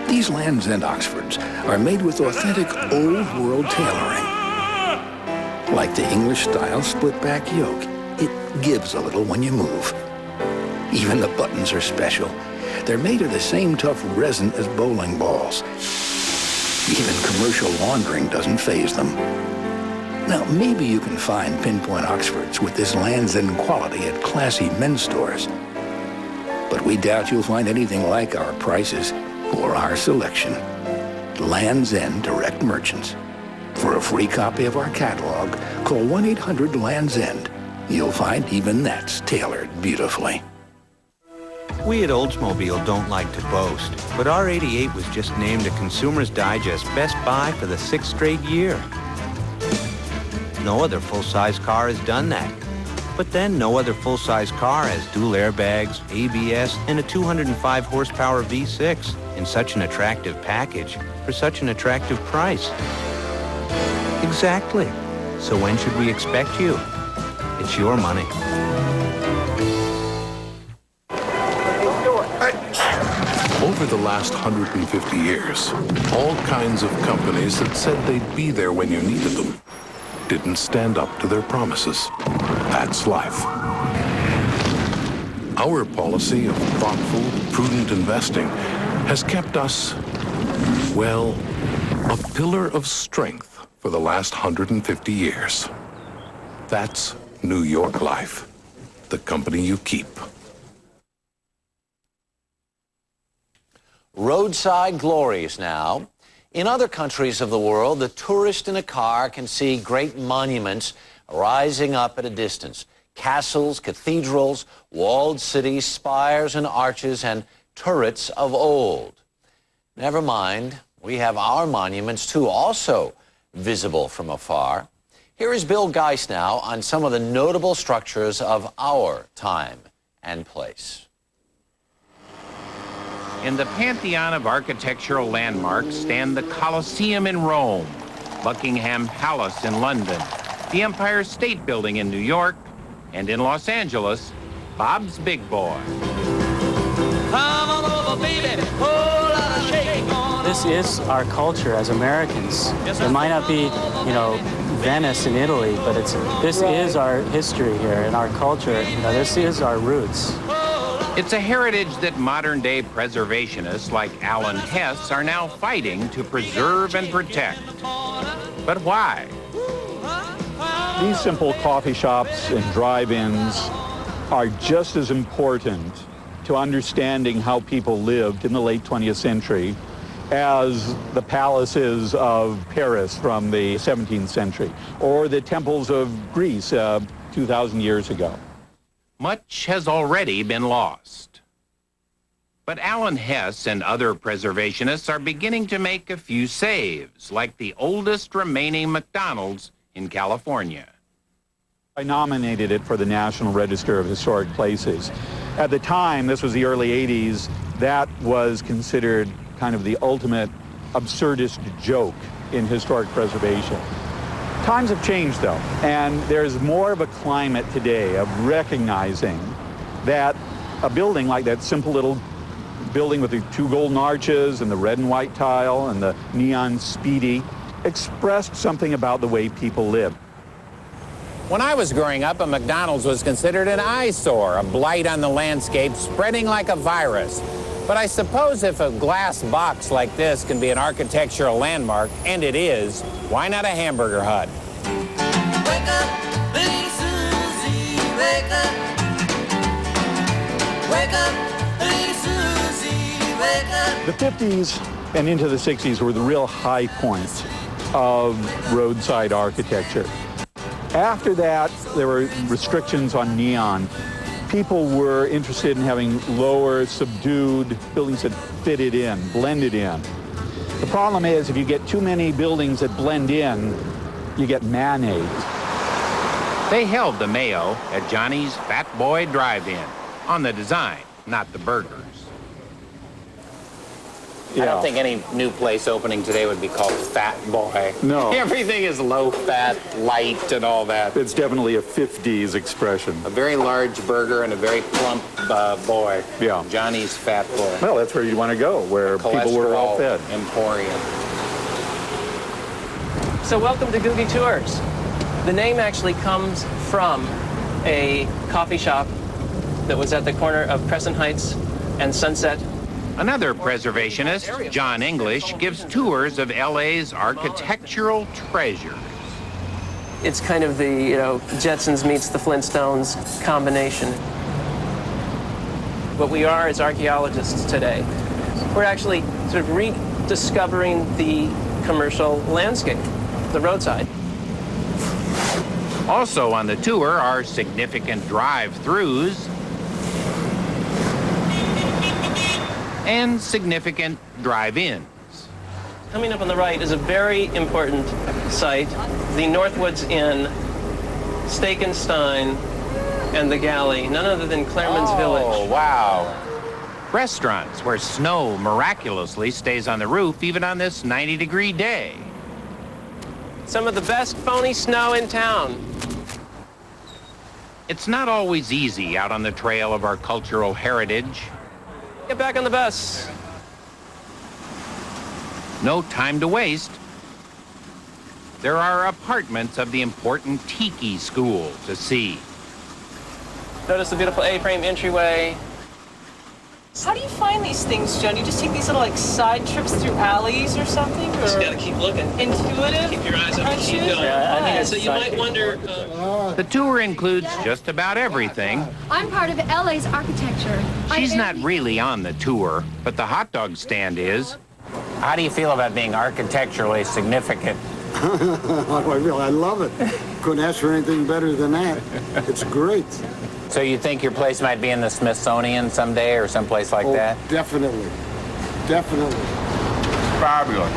These Land's End Oxfords are made with authentic old-world tailoring. Like the English-style split-back yoke, it gives a little when you move. Even the buttons are special. They're made of the same tough resin as bowling balls. Even commercial laundering doesn't faze them. Now, maybe you can find Pinpoint Oxfords with this Land's End quality at classy men's stores. But we doubt you'll find anything like our prices or our selection. Land's End Direct Merchants. For a free copy of our catalog, call 1-800-LANDS-END. You'll find even that's tailored beautifully. We at Oldsmobile don't like to boast, but our 88 was just named a Consumer's Digest Best Buy for the 6th straight year. No other full-size car has done that. But then no other full-size car has dual airbags, ABS, and a 205 horsepower V6 in such an attractive package for such an attractive price. Exactly. So when should we expect you? It's your money. Over the last 150 years, all kinds of companies that said they'd be there when you needed them didn't stand up to their promises. That's life. Our policy of thoughtful, prudent investing has kept us, well, a pillar of strength for the last 150 years. That's New York Life, the company you keep. Roadside glories now. In other countries of the world, the tourist in a car can see great monuments rising up at a distance. Castles, cathedrals, walled cities, spires and arches, and turrets of old. Never mind, we have our monuments too, also visible from afar. Here is Bill Geist now on some of the notable structures of our time and place. In the pantheon of architectural landmarks stand the Colosseum in Rome, Buckingham Palace in London, the Empire State Building in New York, and in Los Angeles, Bob's Big Boy. Come on over, baby. Whole lot of shake on. This is our culture as Americans. It might not be, Venice in Italy, but this is our history here and our culture. This is our roots. It's a heritage that modern-day preservationists like Alan Hess are now fighting to preserve and protect. But why? These simple coffee shops and drive-ins are just as important to understanding how people lived in the late 20th century as the palaces of Paris from the 17th century, or the temples of Greece 2,000 years ago. Much has already been lost. But Alan Hess and other preservationists are beginning to make a few saves, like the oldest remaining McDonald's in California. I nominated it for the National Register of Historic Places. At the time, this was the early 80s, that was considered kind of the ultimate absurdist joke in historic preservation. Times have changed, though, and there's more of a climate today of recognizing that a building like that simple little building with the 2 golden arches and the red and white tile and the neon Speedy expressed something about the way people lived. When I was growing up, a McDonald's was considered an eyesore, a blight on the landscape, spreading like a virus. But I suppose if a glass box like this can be an architectural landmark, and it is, why not a hamburger hut? Wake up, little Susie, wake up. Wake up, little Susie, wake up. The 50s and into the 60s were the real high points of roadside architecture. After that, there were restrictions on neon. People were interested in having lower, subdued buildings that fitted in, blended in. The problem is, if you get too many buildings that blend in, you get mayonnaise. They held the mayo at Johnny's Fat Boy Drive-In on the design, not the burgers. I don't think any new place opening today would be called Fat Boy. No. Everything is low-fat, light, and all that. It's definitely a 50s expression. A very large burger and a very plump boy. Yeah. Johnny's Fat Boy. Well, that's where you want to go, where people were all fed. Emporium. So welcome to Googie Tours. The name actually comes from a coffee shop that was at the corner of Crescent Heights and Sunset. Another preservationist, John English, gives tours of LA's architectural treasures. It's kind of the, Jetsons meets the Flintstones combination. What we are as archaeologists today, we're actually sort of rediscovering the commercial landscape, the roadside. Also on the tour are significant drive-throughs and significant drive-ins. Coming up on the right is a very important site, the Northwoods Inn, Steak and Stein, and the Galley, none other than Claremans Village. Oh, wow. Restaurants where snow miraculously stays on the roof even on this 90-degree day. Some of the best phony snow in town. It's not always easy out on the trail of our cultural heritage. Get back on the bus. No time to waste. There are apartments of the important Tiki School to see. Notice the beautiful A-frame entryway. How do you find these things, John? You just take these little side trips through alleys or something? Or Just gotta keep looking. Intuitive? Keep your eyes up and Aren't keep you? going. Yeah, I think So you might wonder. The tour includes just about everything. I'm part of LA's architecture. She's not really on the tour, but the hot dog stand is. How do you feel about being architecturally significant? I love it. Couldn't ask for anything better than that. It's great. So you think your place might be in the Smithsonian someday or someplace like that? Definitely. Definitely. Fabulous.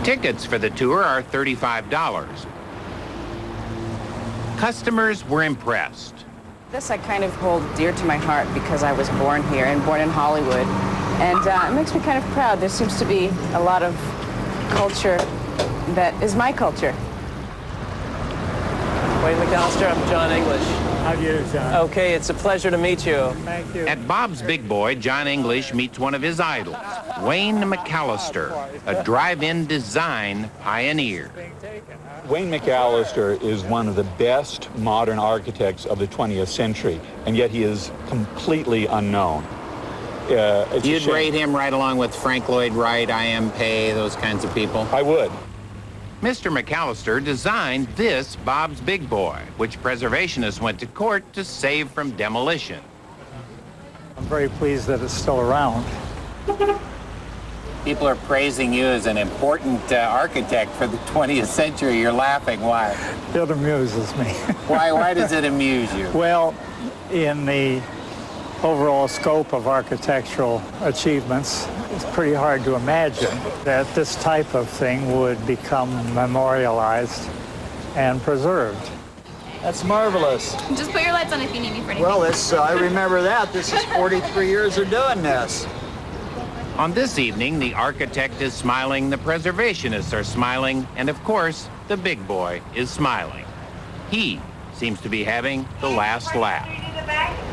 Tickets for the tour are $35. Customers were impressed. This I kind of hold dear to my heart because I was born here and born in Hollywood. And it makes me kind of proud. There seems to be a lot of culture that is my culture. Wayne McAllister, I'm John English. How do you do, John? Okay, it's a pleasure to meet you. Thank you. At Bob's Big Boy, John English meets one of his idols, Wayne McAllister, a drive-in design pioneer. Wayne McAllister is one of the best modern architects of the 20th century, and yet he is completely unknown. You'd rate him right along with Frank Lloyd Wright, I.M. Pei, those kinds of people? I would. Mr. McAllister designed this Bob's Big Boy, which preservationists went to court to save from demolition. very pleased that it's still around. People are praising you as an important architect for the 20th century. You're laughing. Why? It amuses me. Why does it amuse you? Well, in the overall scope of architectural achievements, it's pretty hard to imagine that this type of thing would become memorialized and preserved. That's marvelous. Just put your lights on if you need me for anything. Well, I remember that. This is 43 years of doing this. On this evening, the architect is smiling, the preservationists are smiling, and of course, the big boy is smiling. He seems to be having the last laugh.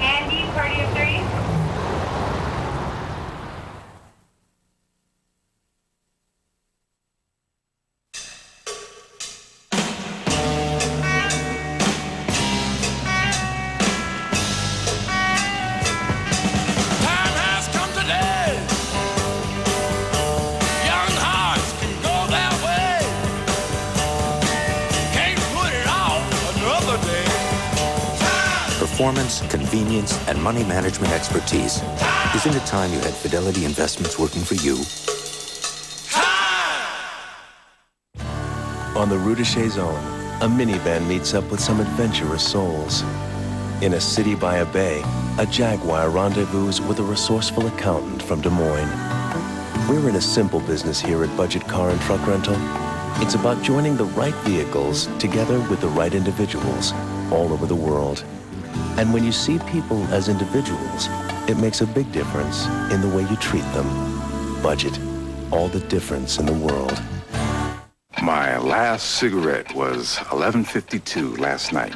Andy, party of three. Performance, convenience, and money management expertise. Isn't it time you had Fidelity Investments working for you? On the Rue de Chaison, a minivan meets up with some adventurous souls. In a city by a bay, a Jaguar rendezvous with a resourceful accountant from Des Moines. We're in a simple business here at Budget Car and Truck Rental. It's about joining the right vehicles together with the right individuals all over the world. And when you see people as individuals, it makes a big difference in the way you treat them. Budget, all the difference in the world. My last cigarette was 11:52 last night.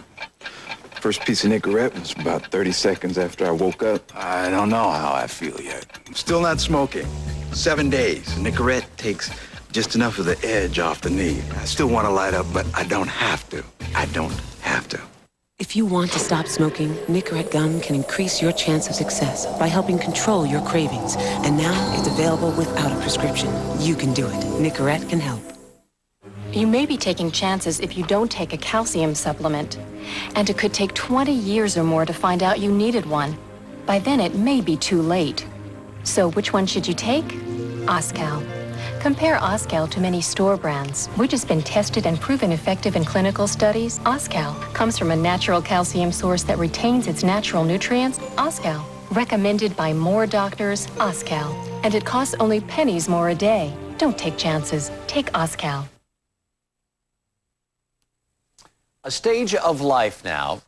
First piece of Nicorette was about 30 seconds after I woke up. I don't know how I feel yet. I'm still not smoking. 7 days. Nicorette takes just enough of the edge off the need. I still want to light up, but I don't have to. I don't have to. If you want to stop smoking, Nicorette gum can increase your chance of success by helping control your cravings. And now it's available without a prescription. You can do it. Nicorette can help. You may be taking chances if you don't take a calcium supplement. And it could take 20 years or more to find out you needed one. By then, it may be too late. So which one should you take? Oscal. Compare Oscal to many store brands, which has been tested and proven effective in clinical studies. Oscal comes from a natural calcium source that retains its natural nutrients. Oscal, recommended by more doctors. Oscal, and it costs only pennies more a day. Don't take chances. Take Oscal. A stage of life now.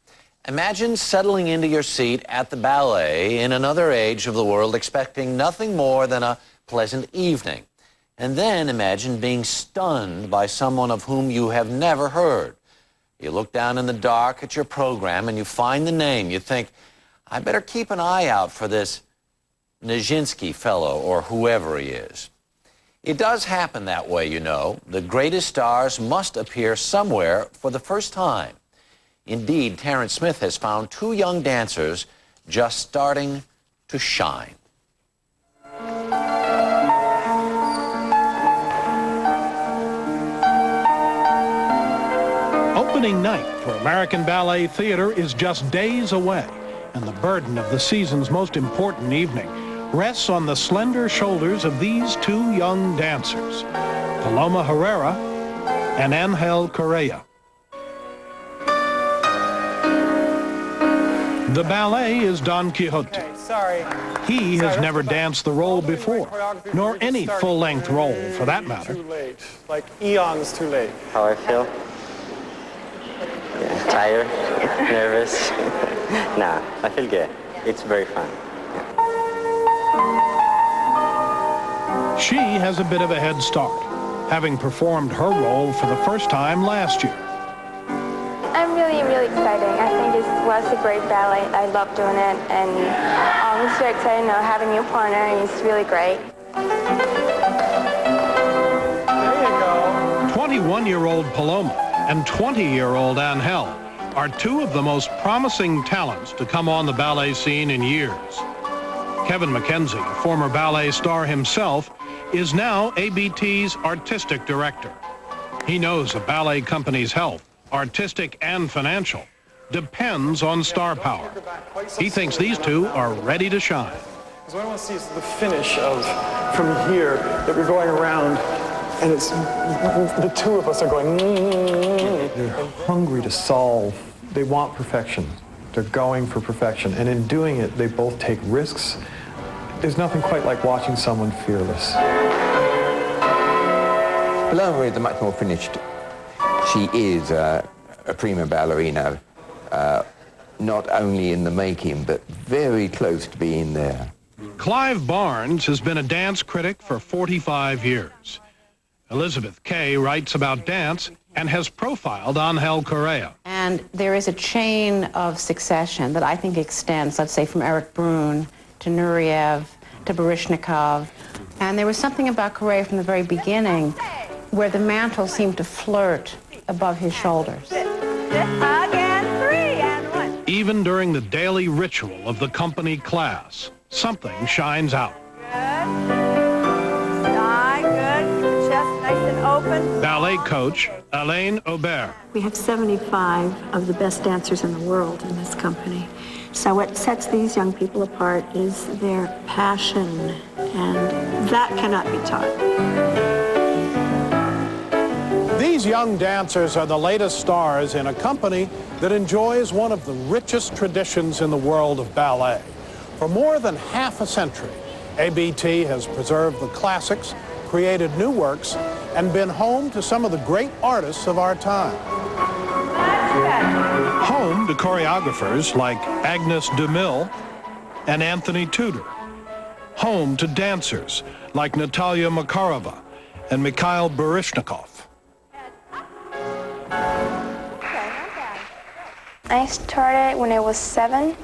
Imagine settling into your seat at the ballet in another age of the world, expecting nothing more than a pleasant evening. And then imagine being stunned by someone of whom you have never heard. You look down in the dark at your program and you find the name. You think, I better keep an eye out for this Nijinsky fellow or whoever he is. It does happen that way, you know. The greatest stars must appear somewhere for the first time. Indeed, Terrence Smith has found two young dancers just starting to shine. Opening night for American Ballet Theater is just days away, and the burden of the season's most important evening rests on the slender shoulders of these two young dancers, Paloma Herrera and Angel Correa. The ballet is Don Quixote. He has never danced the role before, nor any full-length role for that matter. Too late, like eons too late. How I feel? Yeah, tired, nervous. Nah, I feel good. It's very fun. She has a bit of a head start, having performed her role for the first time last year. I'm really excited. I think it was a great ballet. I love doing it, and I'm so excited to have a new partner. It's really great. There you go. 21-year-old Paloma and 20-year-old Angel are two of the most promising talents to come on the ballet scene in years. Kevin McKenzie, a former ballet star himself, is now ABT's artistic director. He knows a ballet company's health, artistic and financial, depends on star power. He thinks these two are ready to shine. So what I want to see is the finish of from here, that we're going around, and it's the two of us are going. They're hungry to solve. They want perfection. They're going for perfection, and in doing it, they both take risks. There's nothing quite like watching someone fearless. Paloma is much more finished. She is a prima ballerina, not only in the making, but very close to being there. Clive Barnes has been a dance critic for 45 years. Elizabeth Kay writes about dance and has profiled Angel Correa. And there is a chain of succession that I think extends, let's say, from Eric Brun to Nureyev to Baryshnikov. And there was something about Correa from the very beginning where the mantle seemed to flirt above his shoulders. Even during the daily ritual of the company class, something shines out. Ballet coach Alain Aubert. We have 75 of the best dancers in the world in this company. So what sets these young people apart is their passion, and that cannot be taught. These young dancers are the latest stars in a company that enjoys one of the richest traditions in the world of ballet. For more than half a century, ABT has preserved the classics, created new works, and been home to some of the great artists of our time. Home to choreographers like Agnes DeMille and Anthony Tudor. Home to dancers like Natalia Makarova and Mikhail Baryshnikov. I started when I was 7,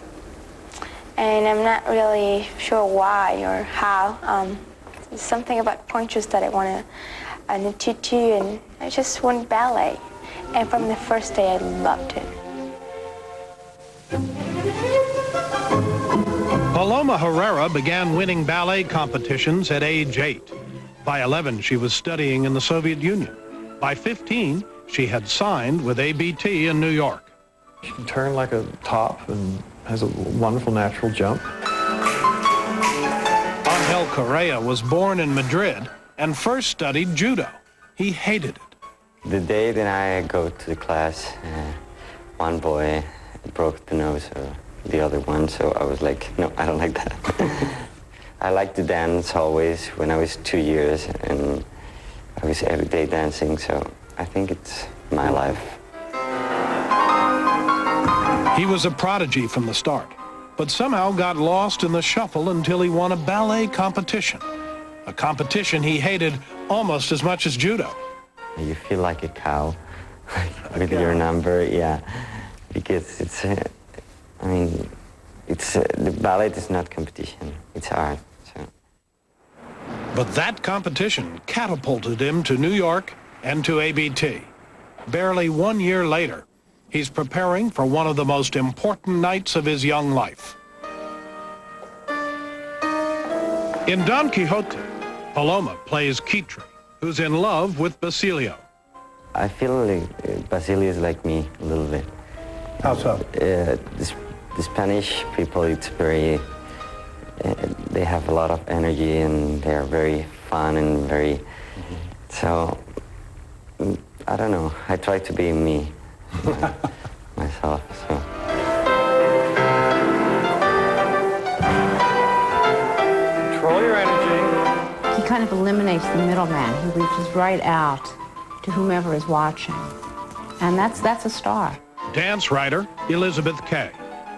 and I'm not really sure why or how. There's something about punches that I want to tutu, and I just want ballet. And from the first day, I loved it. Paloma Herrera began winning ballet competitions at age 8. By 11, she was studying in the Soviet Union. By 15, she had signed with ABT in New York. She can turn like a top and has a wonderful natural jump. Angel Correa was born in Madrid and first studied judo. He hated it. The day that I go to the class, one boy broke the nose of the other one, so I was like, no, I don't like that. I liked to dance always when I was 2 years, and I was every day dancing, so I think it's my life. He was a prodigy from the start, but somehow got lost in the shuffle until he won a ballet competition. A competition he hated almost as much as judo. You feel like a cow with your number, yeah, because it's, the ballet is not competition, it's art. So. But that competition catapulted him to New York and to ABT. Barely 1 year later, he's preparing for one of the most important nights of his young life. In Don Quixote, Paloma plays Kitri, who's in love with Basilio. I feel like Basilio is like me a little bit. How so? The Spanish people, it's very, they have a lot of energy and they're very fun and very, so, I don't know, I try to be me, myself, so. Control your energy. He kind of eliminates the middleman. He reaches right out to whomever is watching. And that's a star. Dance writer Elizabeth Kay.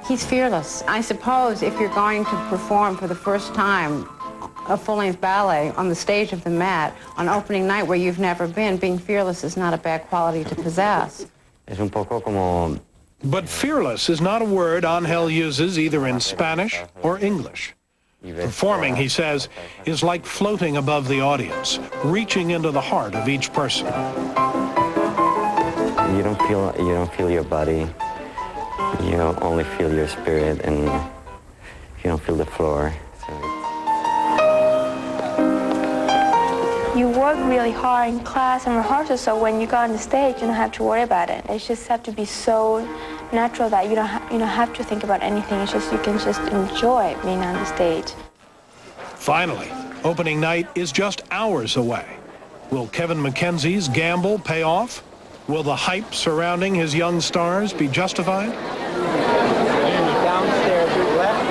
He's fearless. I suppose if you're going to perform for the first time a full-length ballet on the stage of the Met on opening night where you've never been, being fearless is not a bad quality to possess. But fearless is not a word Angel uses either in Spanish or English. Performing, he says, is like floating above the audience, reaching into the heart of each person. You don't feel your body. You only feel your spirit, and you don't feel the floor. So You work really hard in class and rehearsal, so when you go on the stage, you don't have to worry about it. You just have to be so natural that you don't have to think about anything. It's just you can just enjoy being on the stage. Finally, opening night is just hours away. Will Kevin McKenzie's gamble pay off? Will the hype surrounding his young stars be justified? Downstairs, left.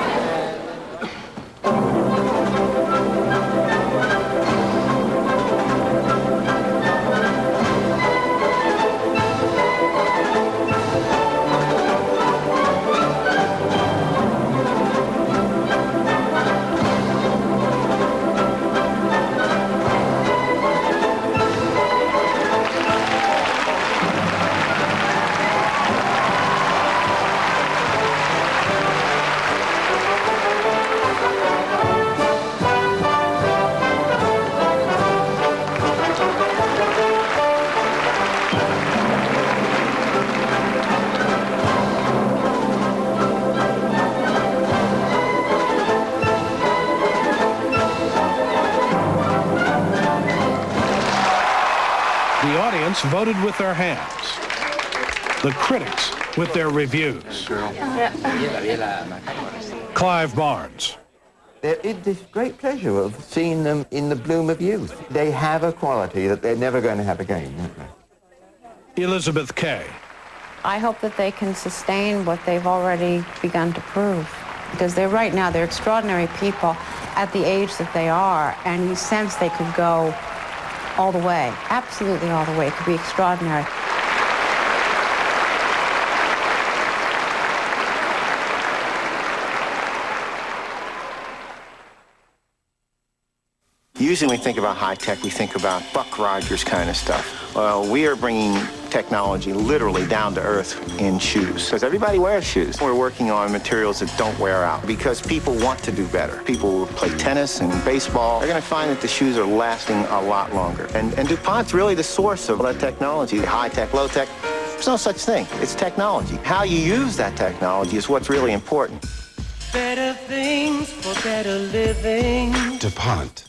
The audience voted with their hands. The critics with their reviews. Clive Barnes. There is this great pleasure of seeing them in the bloom of youth. They have a quality that they're never going to have again, don't they? Elizabeth Kay. I hope that they can sustain what they've already begun to prove. Because right now, they're extraordinary people at the age that they are, and you sense they could go all the way, absolutely all the way. It could be extraordinary. Usually when we think about high tech, we think about Buck Rogers kind of stuff. Well, we are bringing technology literally down to earth in shoes, because everybody wears shoes. We're working on materials that don't wear out because people want to do better. People who play tennis and baseball, they're going to find that the shoes are lasting a lot longer. And DuPont's really the source of that technology, high tech, low tech. There's no such thing. It's technology. How you use that technology is what's really important. Better things for better living. DuPont.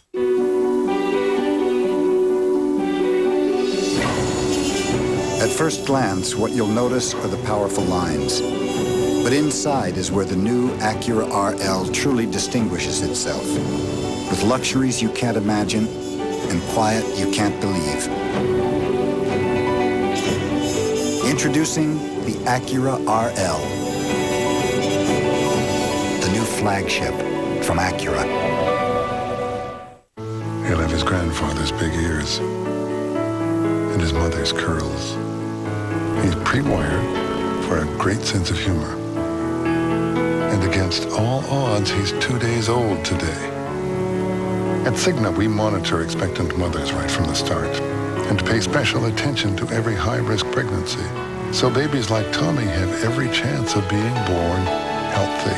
At first glance, what you'll notice are the powerful lines. But inside is where the new Acura RL truly distinguishes itself, with luxuries you can't imagine and quiet you can't believe. Introducing the Acura RL, the new flagship from Acura. He'll have his grandfather's big ears and his mother's curls. He's pre-wired for a great sense of humor. And against all odds, he's 2 days old today. At Cigna, we monitor expectant mothers right from the start and pay special attention to every high-risk pregnancy. So babies like Tommy have every chance of being born healthy.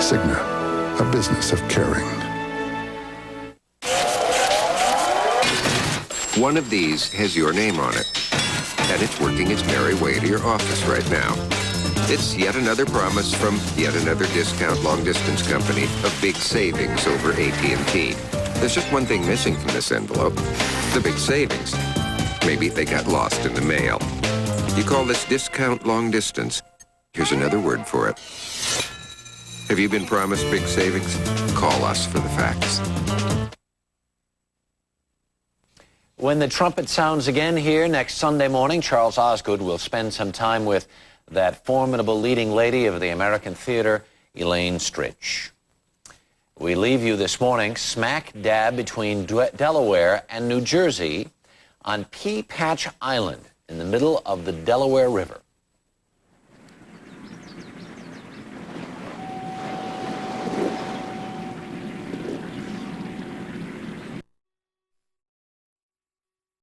Cigna, a business of caring. One of these has your name on it, and it's working its merry way to your office right now. It's yet another promise from yet another discount long-distance company of big savings over AT&T. There's just one thing missing from this envelope, the big savings. Maybe they got lost in the mail. You call this discount long distance. Here's another word for it. Have you been promised big savings? Call us for the facts. When the trumpet sounds again here next Sunday morning, Charles Osgood will spend some time with that formidable leading lady of the American theater, Elaine Stritch. We leave you this morning smack dab between Delaware and New Jersey on Pea Patch Island in the middle of the Delaware River.